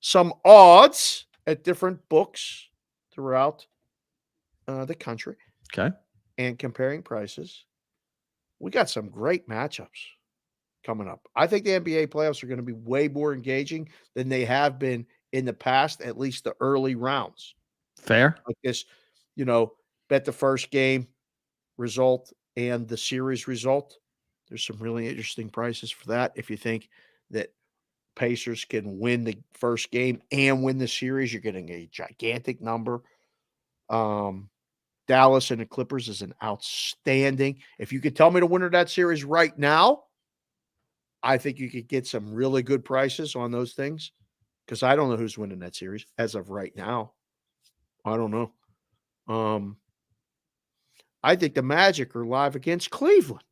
some odds at different books throughout the country. Okay. And comparing prices. We got some great matchups coming up. I think the NBA playoffs are going to be way more engaging than they have been in the past, at least the early rounds. Fair. Like this, bet the first game result and the series result. There's some really interesting prices for that. If you think that Pacers can win the first game and win the series, you're getting a gigantic number. Dallas and the Clippers is an outstanding. If you could tell me the winner of that series right now, I think you could get some really good prices on those things because I don't know who's winning that series as of right now. I don't know. I think the Magic are live against Cleveland.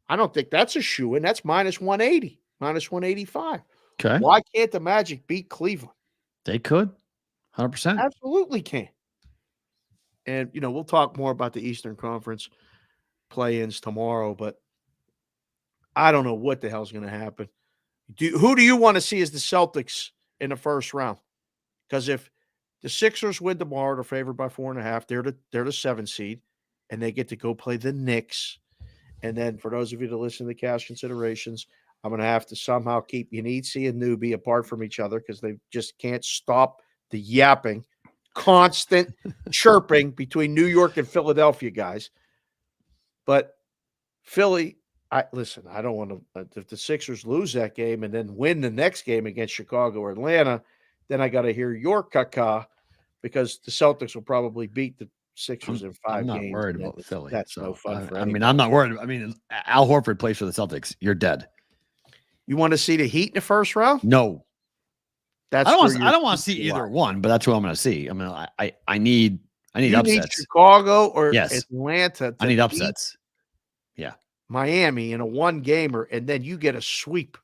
I don't think that's a shoo-in. That's -180, -185. Okay. Why can't the Magic beat Cleveland? They could. 100%. Absolutely can. And, we'll talk more about the Eastern Conference play-ins tomorrow, but I don't know what the hell's going to happen. Who do you want to see as the Celtics in the first round? Because if the Sixers win tomorrow, they're favored by 4.5. They're the 7 seed, and they get to go play the Knicks. And then for those of you that listen to the cash considerations, I'm going to have to somehow keep Yanidze and Newbie apart from each other because they just can't stop the yapping, constant chirping between New York and Philadelphia guys. But Philly, I don't want to – if the Sixers lose that game and then win the next game against Chicago or Atlanta, then I got to hear your caca because the Celtics will probably beat the Sixers in 5 games. I'm not worried about Philly. That's no fun for anybody. I'm not worried. Al Horford plays for the Celtics. You're dead. You want to see the Heat in the first round? No. That's I where don't want to see either one, but that's what I'm going to see. I mean, I need you upsets. need Chicago or Yes. Atlanta. I need upsets. Yeah. Miami in a one gamer, and then you get a sweep.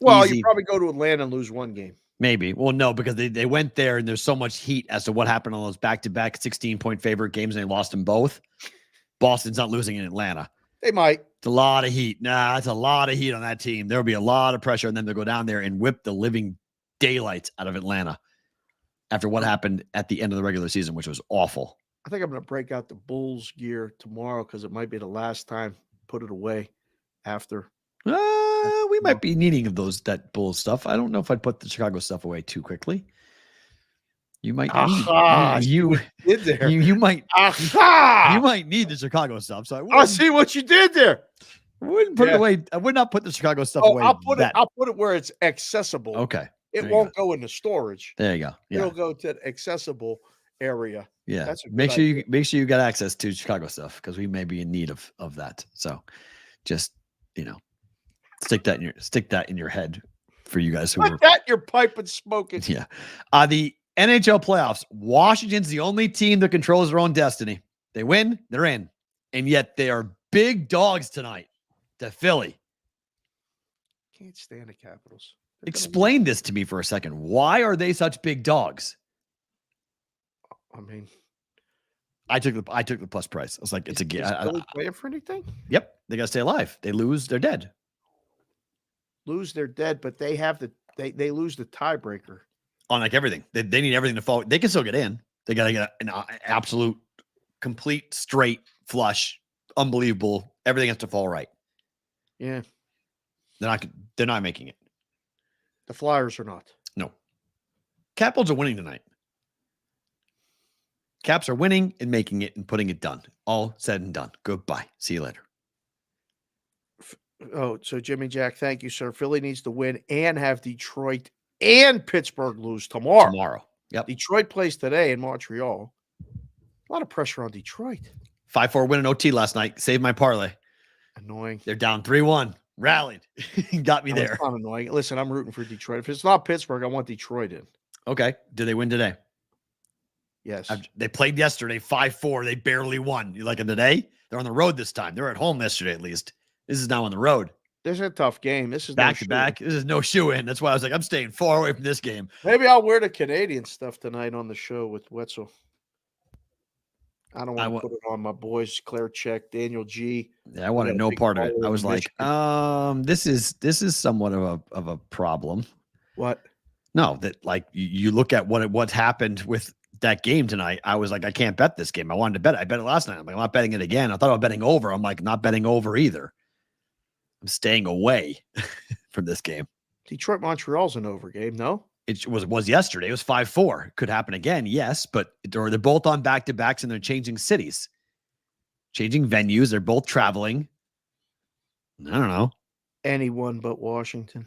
Well, Easy. you probably go to Atlanta and lose one game. Maybe. Well, no, because they went there and there's so much heat as to what happened on those back-to-back 16-point favorite games, and they lost them both. Boston's not losing in Atlanta. They might. It's a lot of heat. Nah, it's a lot of heat on that team. There'll be a lot of pressure on them to go down there and whip the living daylights out of Atlanta after what happened at the end of the regular season, which was awful. I think I'm going to break out the Bulls gear tomorrow because it might be the last time. Put it away after. We might be needing that Bulls stuff. I don't know if I'd put the Chicago stuff away too quickly. You might need you did there. You might you might need the Chicago stuff. So I see what you did there. I wouldn't put it away. I would not put the Chicago stuff away. I'll put it where it's accessible. Okay. It won't go into storage. There you go. Yeah. It'll go to the accessible area. Yeah. That's make sure you got access to Chicago stuff because we may be in need of that. So just, stick that in your head for you guys who put that in your pipe and smoke it. Yeah. The NHL playoffs, Washington's the only team that controls their own destiny. They win, they're in. And yet they are big dogs tonight to Philly. Can't stand the Capitals. Explain this to me for a second. Why are they such big dogs? I mean, I took the plus price. I was like, it's a game. Philly playing for anything? Yep. They got to stay alive. They lose, they're dead. Lose, they're dead, but they have they lose the tiebreaker. On like everything. They need everything to fall. They can still get in. They got to get an absolute, complete, straight, flush, unbelievable. Everything has to fall right. Yeah. They're not making it. The Flyers are not. No. Capitals are winning tonight. Caps are winning and making it and putting it done. All said and done. Goodbye. See you later. Oh, so Jimmy Jack, thank you, sir. Philly needs to win and have Detroit and Pittsburgh lose tomorrow. Yep. Detroit plays today in Montreal. A lot of pressure on Detroit. 5-4 win in OT last night. Saved my parlay. Annoying. They're down 3-1. Rallied. Got me there. It's not annoying. Listen, I'm rooting for Detroit. If it's not Pittsburgh, I want Detroit in. Okay. Did they win today? Yes. They played yesterday 5-4. They barely won. You like them today? They're on the road this time. They're at home yesterday at least. This is now on the road. This is a tough game. This is back to back. This is no shoe in. That's why I was like, I'm staying far away from this game. Maybe I'll wear the Canadian stuff tonight on the show with Wetzel. I don't want to put it on my boys, Claire Check, Daniel G. Yeah, I wanted no part of it. I was like, this is somewhat of a problem. What? No, that like you look at what's happened with that game tonight. I was like, I can't bet this game. I wanted to bet it. I bet it last night. I'm like, I'm not betting it again. I thought about betting over. I'm like, not betting over either. I'm staying away from this game. Detroit Montreal's an over game, no? It was yesterday. It was 5-4. Could happen again, yes, but they're both on back-to-backs and they're changing cities, changing venues. They're both traveling. I don't know. Anyone but Washington.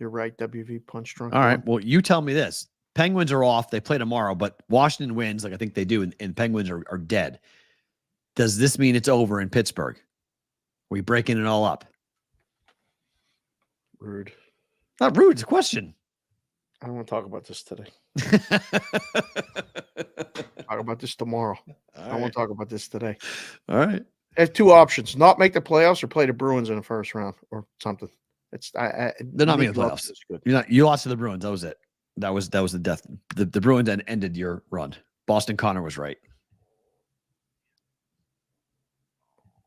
You're right, WV punch drunk. All right. Well, you tell me this. Penguins are off. They play tomorrow, but Washington wins like I think they do, and Penguins are dead. Does this mean it's over in Pittsburgh? Are we breaking it all up? Rude. Not rude. It's a question. I don't want to talk about this today. Talk about this tomorrow. I don't want to talk about this today. All right. I have two options: not make the playoffs or play the Bruins in the first round or something. They're not making the playoffs. You lost to the Bruins. That was it. That was the death. The Bruins ended your run. Boston Connor was right.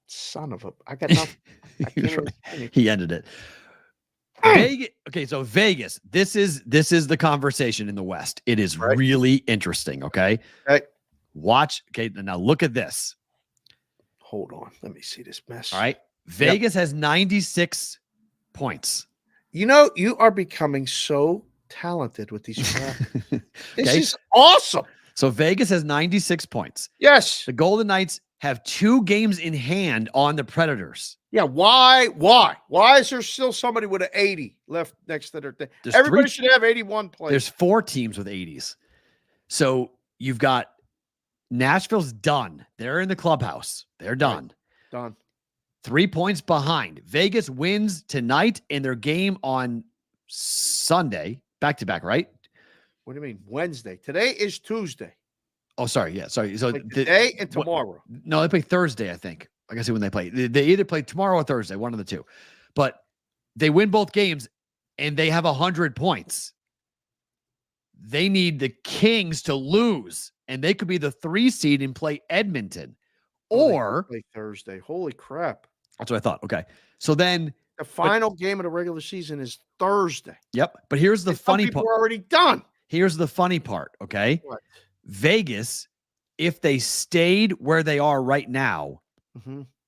Son of a! I got nothing. He ended it. Vegas. Okay, so Vegas. This is the conversation in the West. It is really interesting. Okay. Watch. Okay, now look at this. Hold on. Let me see this mess. All right. Vegas has 96 points. You are becoming so talented with these. This is awesome. So Vegas has 96 points. Yes. The Golden Knights have 2 games in hand on the Predators. Yeah. Why? Why is there still somebody with an 80 left next to their thing? Everybody should have 81 players. There's 4 teams with 80s. So you've got Nashville's done. They're in the clubhouse. They're done. Right. Done. 3 points behind. Vegas wins tonight in their game on Sunday. back-to-back, right? What do you mean Wednesday? Today is Tuesday. Oh, sorry. Yeah, sorry. So Like today and tomorrow. No, they play Thursday, I think. I gotta see when they play. They either play tomorrow or Thursday, one of the two. But they win both games, and they have 100 points. They need the Kings to lose, and they could be the 3 seed and play Edmonton. Or play Thursday. Holy crap. that's what I thought. Okay. So then the final game of the regular season is Thursday. Yep. But here's the funny part. We're already done. Here's the funny part. Okay. What? Vegas, if they stayed where they are right now,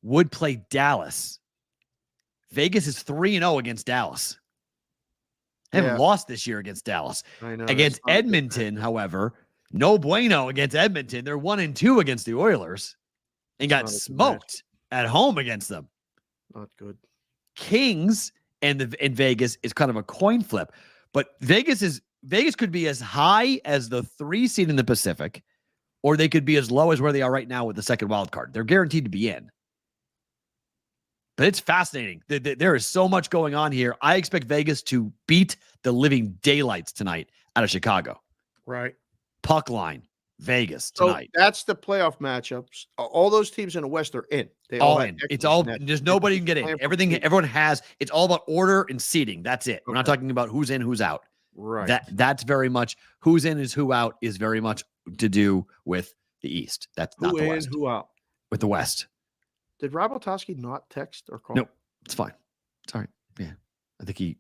would play Dallas. Vegas is 3-0 against Dallas. They haven't lost this year against Dallas. I know. Against Edmonton, however, no bueno against Edmonton. They're 1-2 against the Oilers and got smoked at home against them. Not good. Kings and Vegas is kind of a coin flip, but Vegas could be as high as the 3 seed in the Pacific, or they could be as low as where they are right now with the second wild card. They're guaranteed to be in. But it's fascinating. There is so much going on here. I expect Vegas to beat the living daylights tonight out of Chicago. Right. Puck line, Vegas tonight. So that's the playoff matchups. All those teams in the West are in. They all in. It's all. There's nobody can get in. Everyone has. It's all about order and seeding. That's it. We're not talking about who's in, who's out. Right. That's very much who's in is who out is very much to do with the East. That's not the West. Who out? With the West. Did Rob Otoski not text or call? Nope. It's fine. It's all right. Yeah. I think he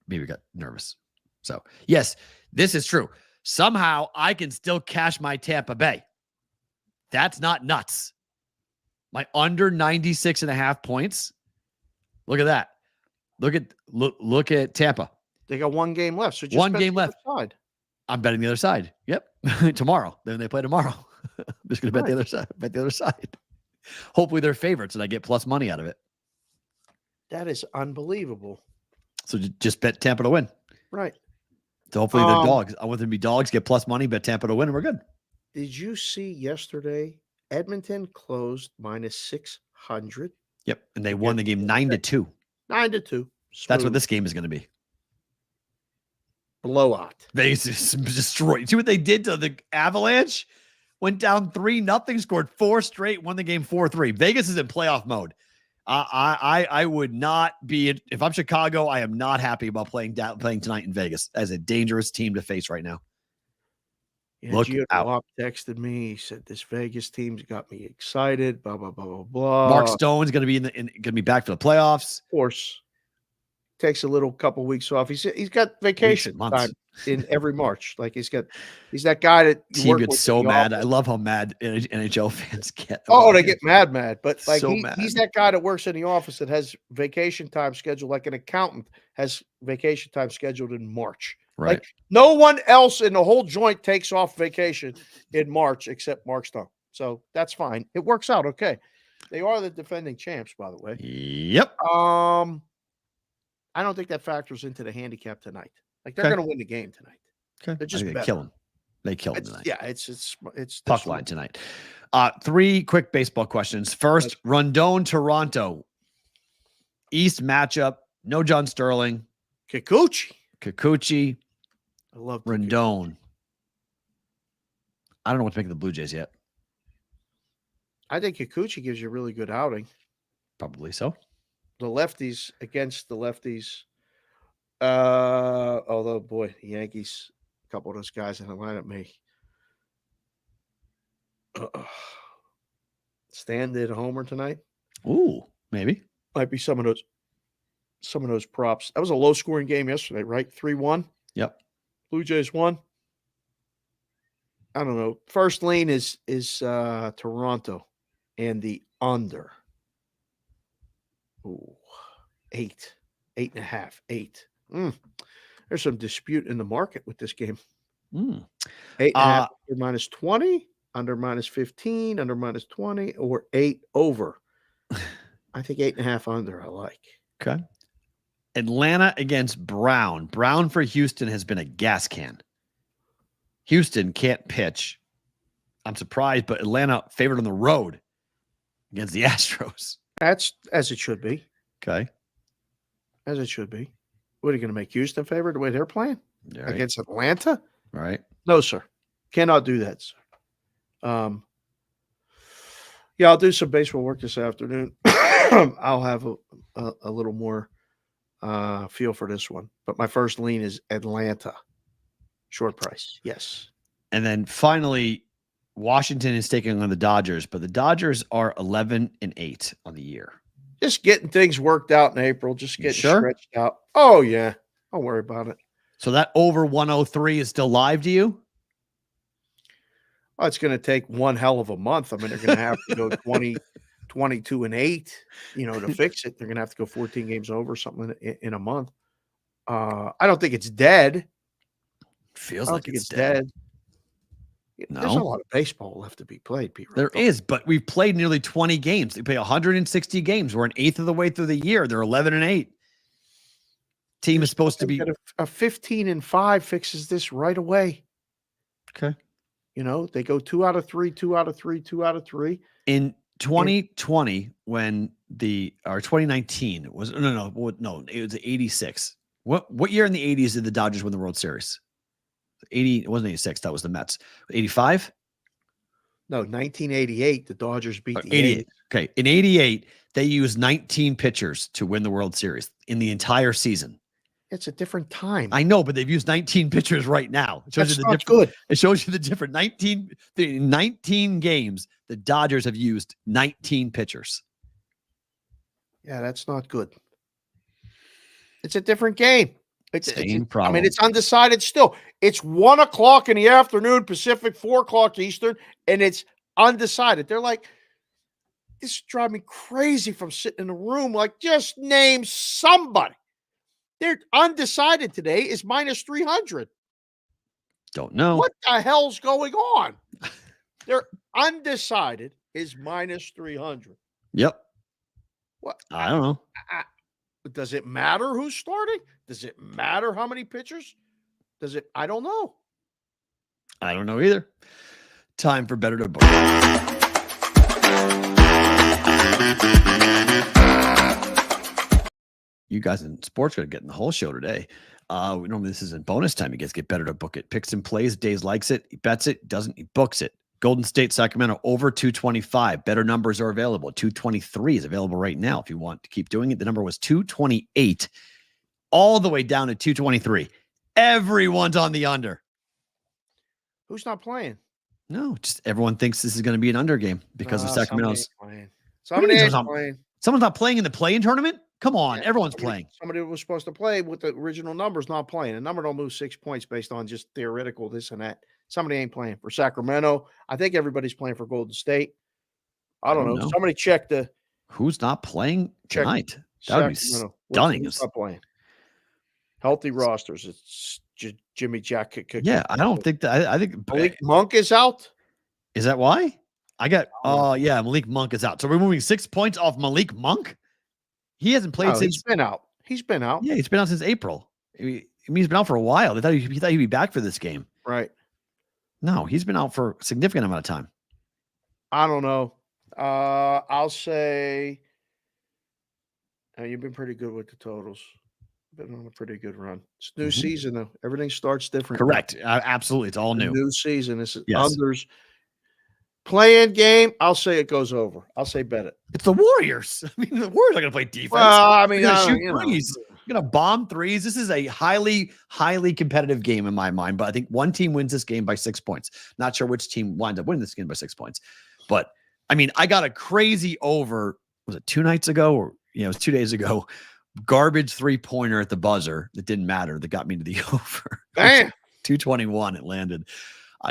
maybe got nervous. So, yes, this is true. Somehow I can still cash my Tampa Bay. That's not nuts. My under 96.5 points. Look at that. Look at Tampa. They got 1 game left. So just one game left. Side. I'm betting the other side. Yep. Tomorrow. Then they play tomorrow. I'm just going to bet the other side. Bet the other side. Hopefully they're favorites and I get plus money out of it. That is unbelievable. So just bet Tampa to win. Right. So hopefully they're dogs. I want them to be dogs, get plus money, bet Tampa to win, and we're good. Did you see yesterday Edmonton closed minus 600? Yep. And they won the game 9-2. 9-2. That's what this game is going to be. Blowout. They just destroyed. See what they did to the Avalanche? Went down 3-0, scored 4 straight, won the game 4-3. Vegas is in playoff mode. I would not be, if I'm Chicago, I am not happy about playing tonight in Vegas as a dangerous team to face right now. Yeah, Look out. Bob texted me. He said, this Vegas team's got me excited, blah, blah, blah, blah, blah. Mark Stone's going to be going to be back for the playoffs. Of course. Takes a little couple weeks off. He's got vacation time in every March. Like he's that guy that team gets so mad. I love how mad NHL fans get. Oh, they get mad. But like so he's that guy that works in the office that has vacation time scheduled, like an accountant has vacation time scheduled in March. Right. Like no one else in the whole joint takes off vacation in March except Mark Stone. So that's fine. It works out okay. They are the defending champs, by the way. Yep. I don't think that factors into the handicap tonight. Like they're going to win the game tonight. Okay. They're just kill them. They kill them tonight. Yeah, it's puck line tonight. 3 quick baseball questions. First, Rondon, Toronto. East matchup. No John Sterling. Kikuchi. I love Rondon. I don't know what to make of the Blue Jays yet. I think Kikuchi gives you a really good outing. Probably so. The lefties against the lefties. Although, boy, the Yankees, a couple of those guys in the lineup may stand at a homer tonight. Ooh, maybe. Might be some of those props. That was a low-scoring game yesterday, right? 3-1. Yep. Blue Jays won. I don't know. First lean is Toronto and the under. Ooh, 8.5, 8. There's some dispute in the market with this game. 8.5 under minus 20, under minus 15, under minus 20, or 8 over. I think 8.5 under. I like. Okay. Atlanta against Brown. Brown for Houston has been a gas can. Houston can't pitch. I'm surprised, but Atlanta favored on the road against the Astros. That's as it should be. Okay. As it should be. What are you going to make Houston favorite the way they're playing? Right. against Atlanta? Right. No, sir. Cannot do that, sir. Yeah, I'll do some baseball work this afternoon. I'll have a little more feel for this one. But my first lean is Atlanta. Short price. Yes. And then finally, Washington is taking on the Dodgers, but the Dodgers are 11-8 on the year. Just getting things worked out in April. Just getting stretched out. Oh, yeah. Don't worry about it. So that over 103 is still live to you? Oh, it's going to take one hell of a month. I mean, they're going to have to go 22-8, to fix it. They're going to have to go 14 games over something in a month. I don't think it's dead. Feels like it's dead. No. There's a lot of baseball left to be played, Pete. There is, but we've played nearly 20 games. They play 160 games. We're an eighth of the way through the year. They're 11-8. Team is supposed to be a 15-5 fixes this right away. Okay. They go 2 out of 3, 2 out of 3, 2 out of 3. In 2020, or 2019, it was no, it was 86. What year in the 80s did the Dodgers win the World Series? 80, it wasn't 86, that was the Mets. 85? No, 1988, the Dodgers beat the 88. 80s. Okay. In 88, they used 19 pitchers to win the World Series in the entire season. It's a different time. I know, but they've used 19 pitchers right now. It shows That's you the not difference. good. It shows you the different 19 games. The Dodgers have used 19 pitchers. Yeah, that's not good. It's a different game. Same problem. I mean, it's undecided still. It's 1 o'clock in the afternoon, Pacific, 4 o'clock Eastern, and it's undecided. They're like, this is driving me crazy from sitting in a room. Like, just name somebody. They're undecided today is minus 300. Don't know. What the hell's going on? They're undecided is minus 300. Yep. What? I don't know. Does it matter who's starting? Does it matter how many pitchers? I don't know. I don't know either. Time for Better to Book. You guys in sports are getting the whole show today. Normally this is in bonus time. You guys get Better to Book it. Picks and plays. Days likes it. He bets it. Doesn't. He books it. Golden State, Sacramento over 225. Better numbers are available. 223 is available right now. If you want to keep doing it, the number was 228 all the way down to 223. Everyone's on the under. Who's not playing? No, just everyone thinks this is going to be an under game because of Sacramento's. Somebody's playing. Someone's not playing in the play-in tournament? Come on, everyone's playing. Somebody was supposed to play with the original numbers not playing. The number don't move 6 points based on just theoretical this and that. Somebody ain't playing for Sacramento. I think everybody's playing for Golden State. I don't know. Somebody check the. Who's not playing tonight? That would be stunning. Who's not playing? Healthy rosters. It's Jimmy Jack. Yeah, I don't think that. I think Malik Monk is out. Is that why? Yeah, Malik Monk is out. So we're moving 6 points off Malik Monk. He hasn't played since. He's been out. He's been out. Yeah, he's been out since April. He's been out for a while. They thought he'd be back for this game. Right. No, he's been out for a significant amount of time. I don't know. I'll say you've been pretty good with the totals. Been on a pretty good run. It's new season, though. Everything starts different. Correct. Absolutely. It's all new. New season. This is unders. Playing game, I'll say it goes over. I'll say bet it. It's the Warriors. I mean, the Warriors are going to play defense. Well, I mean, they're going to shoot threes. You're going to bomb threes. This is a highly, highly competitive game in my mind. But I think one team wins this game by 6 points. Not sure which team winds up winning this game by 6 points. But, I mean, I got a crazy over, was it 2 nights ago? Or, it was 2 days ago. Garbage 3-pointer at the buzzer that didn't matter that got me to the over. Damn. 221 it landed.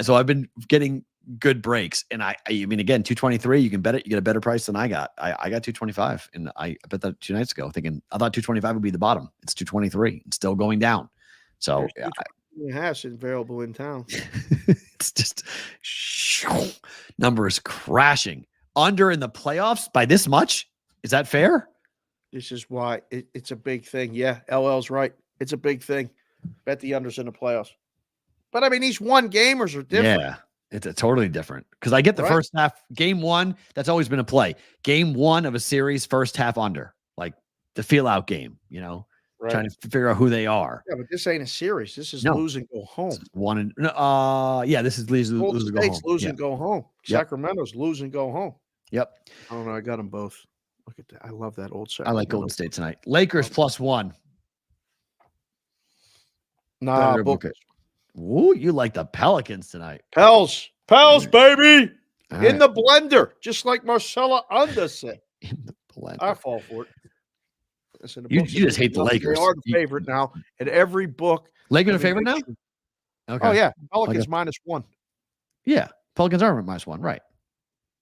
So I've been getting good breaks. And I mean, again, 223, you can bet it. You get a better price than I got. I got 225 and I bet that 2 nights ago thinking I thought 225 would be the bottom. It's 223. It's still going down. So it's available in town. It's just number is crashing under in the playoffs by this much. Is that fair? This is why it's a big thing. Yeah. LL's right. It's a big thing. Bet the unders in the playoffs. But I mean, these one gamers are different. Yeah. It's a totally different because I get the first half game one. That's always been a play. Game one of a series, first half under, like the feel out game, Right. trying to figure out who they are. Yeah, but this ain't a series. This is No. lose and go home. This is lose Golden and go State's home. lose Yeah. and go home. Yep. Sacramento's lose and go home. Yep. I don't know. I got them both. Look at that. I love that old I Sacramento. like Golden State tonight. Lakers +1. Nah, Better book book it. Ooh, you like the Pelicans tonight. Pels, right. baby. All In right. the blender, just like Marcella Under said. In the blender. I fall for it. Listen, the You books just hate the they Lakers. are the favorite now. At every book. Lakers are let me favorite now? make sure- Okay. Oh, yeah. Pelicans Okay. -1. Yeah. Pelicans are -1, right.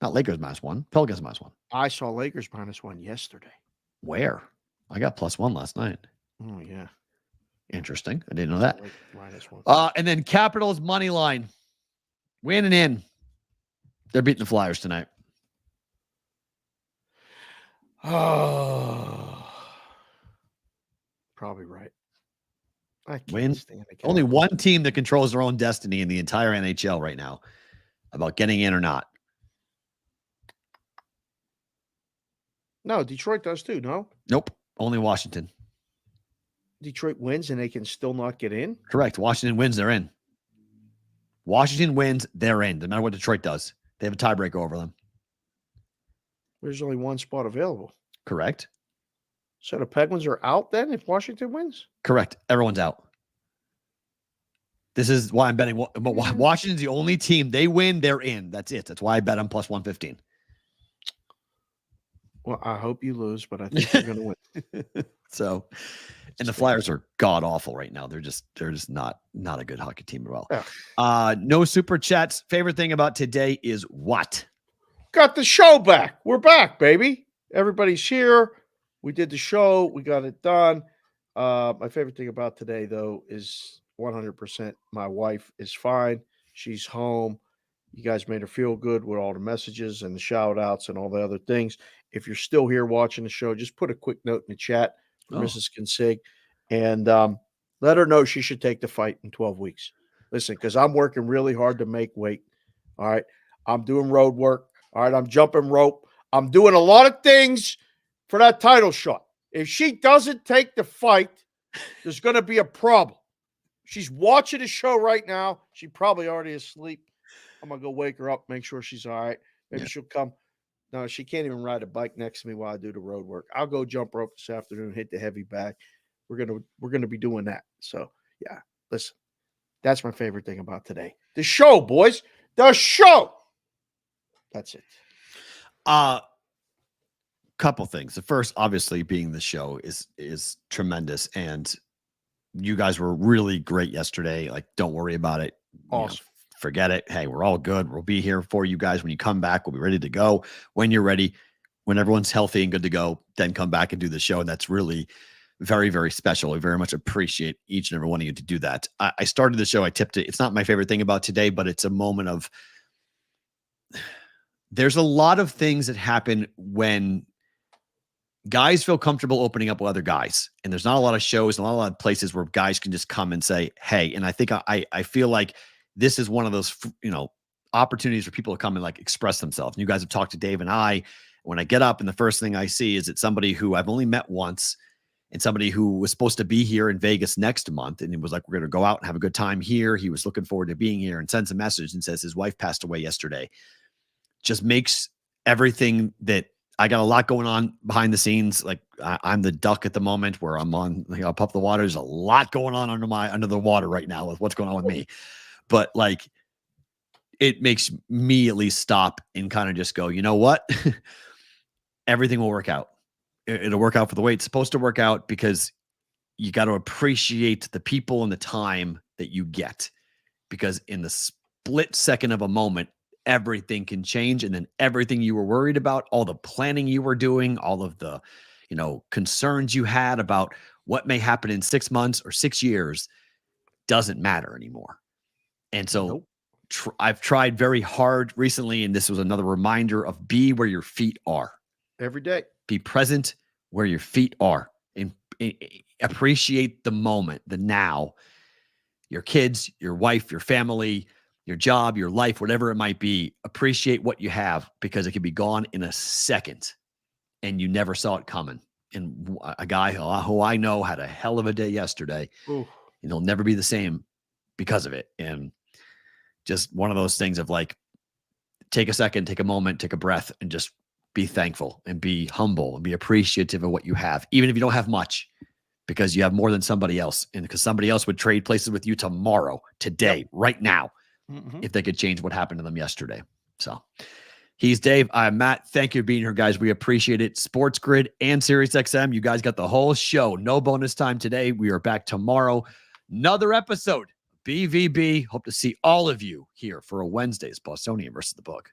Not Lakers -1. Pelicans -1. I saw Lakers -1 yesterday. Where? I got +1 last night. Oh, yeah. Interesting. I didn't know that. Lakers -1. And then Capitals money line. Winning in. They're beating the Flyers tonight. Oh, probably right. I can't Win. stand the Only Capitals. one team that controls their own destiny in the entire NHL right now about getting in or not. No, Detroit does too. No, Nope. Only Washington. Detroit wins and they can still not get in. Correct. Washington wins, they're in. Washington wins, they're in. No matter what Detroit does. They have a tiebreaker over them. There's only one spot available. Correct. So the Penguins are out then if Washington wins? Correct. Everyone's out. This is why I'm betting. Washington's the only team. They win, they're in. That's it. That's why I bet them +115. Well, I hope you lose, but I think they're going to win. So, and the Flyers are god awful right now. They're just not a good hockey team at all. Yeah. No super chats. Favorite thing about today is what? Got the show back. We're back, baby. Everybody's here. We did the show. We got it done. My favorite thing about today, though, is 100% my wife is fine. She's home. You guys made her feel good with all the messages and the shout outs and all the other things. If you're still here watching the show, just put a quick note in the chat for Mrs. Consig and let her know she should take the fight in 12 weeks. Listen, because I'm working really hard to make weight. All right. I'm doing road work. All right. I'm jumping rope. I'm doing a lot of things for that title shot. If she doesn't take the fight, there's going to be a problem. She's watching the show right now. She probably already asleep. I'm going to go wake her up, make sure she's all right. Maybe she'll come. No, she can't even ride a bike next to me while I do the road work. I'll go jump rope this afternoon, hit the heavy bag. We're gonna be doing that. So yeah, listen, that's my favorite thing about today. The show, boys. The show. That's it. Couple things. The first, obviously, being the show is tremendous, and you guys were really great yesterday. Like, don't worry about it. Awesome. Forget it. Hey, we're all good. We'll be here for you guys when you come back. We'll be ready to go when you're ready. When everyone's healthy and good to go, then come back and do the show. And that's really very, very special. We very much appreciate each and every one of you to do that. I started the show. I tipped it. It's not my favorite thing about today, but it's a moment of, there's a lot of things that happen when guys feel comfortable opening up with other guys. And there's not a lot of shows and a lot of places where guys can just come and say, hey, and I think I feel like this is one of those, opportunities for people to come and like express themselves. And you guys have talked to Dave and I. When I get up and the first thing I see is it's somebody who I've only met once and somebody who was supposed to be here in Vegas next month. And it was like, we're going to go out and have a good time here. He was looking forward to being here and sends a message and says his wife passed away yesterday. Just makes everything that I got a lot going on behind the scenes. Like I'm the duck at the moment where I'm on, up the water. There's a lot going on under the water right now with what's going on with me. But like, it makes me at least stop and kind of just go, you know what? Everything will work out. It'll work out for the way it's supposed to work out, because you got to appreciate the people and the time that you get, because in the split second of a moment, everything can change. And then everything you were worried about, all the planning you were doing, all of the, concerns you had about what may happen in 6 months or 6 years doesn't matter anymore. And so I've tried very hard recently, and this was another reminder of be where your feet are. Every day. Be present where your feet are and appreciate the moment, the now. Your kids, your wife, your family, your job, your life, whatever it might be. Appreciate what you have, because it can be gone in a second and you never saw it coming. and a guy who I know had a hell of a day yesterday. Ooh. And he'll never be the same because of it. And just one of those things of like, take a second, take a moment, take a breath, and just be thankful and be humble and be appreciative of what you have, even if you don't have much, because you have more than somebody else. And because somebody else would trade places with you tomorrow, today, right now, if they could change what happened to them yesterday. So he's Dave. I'm Matt. Thank you for being here, guys. We appreciate it. Sports Grid and SiriusXM. You guys got the whole show. No bonus time today. We are back tomorrow. Another episode. BVB. Hope to see all of you here for a Wednesday's Bostonian versus the Book.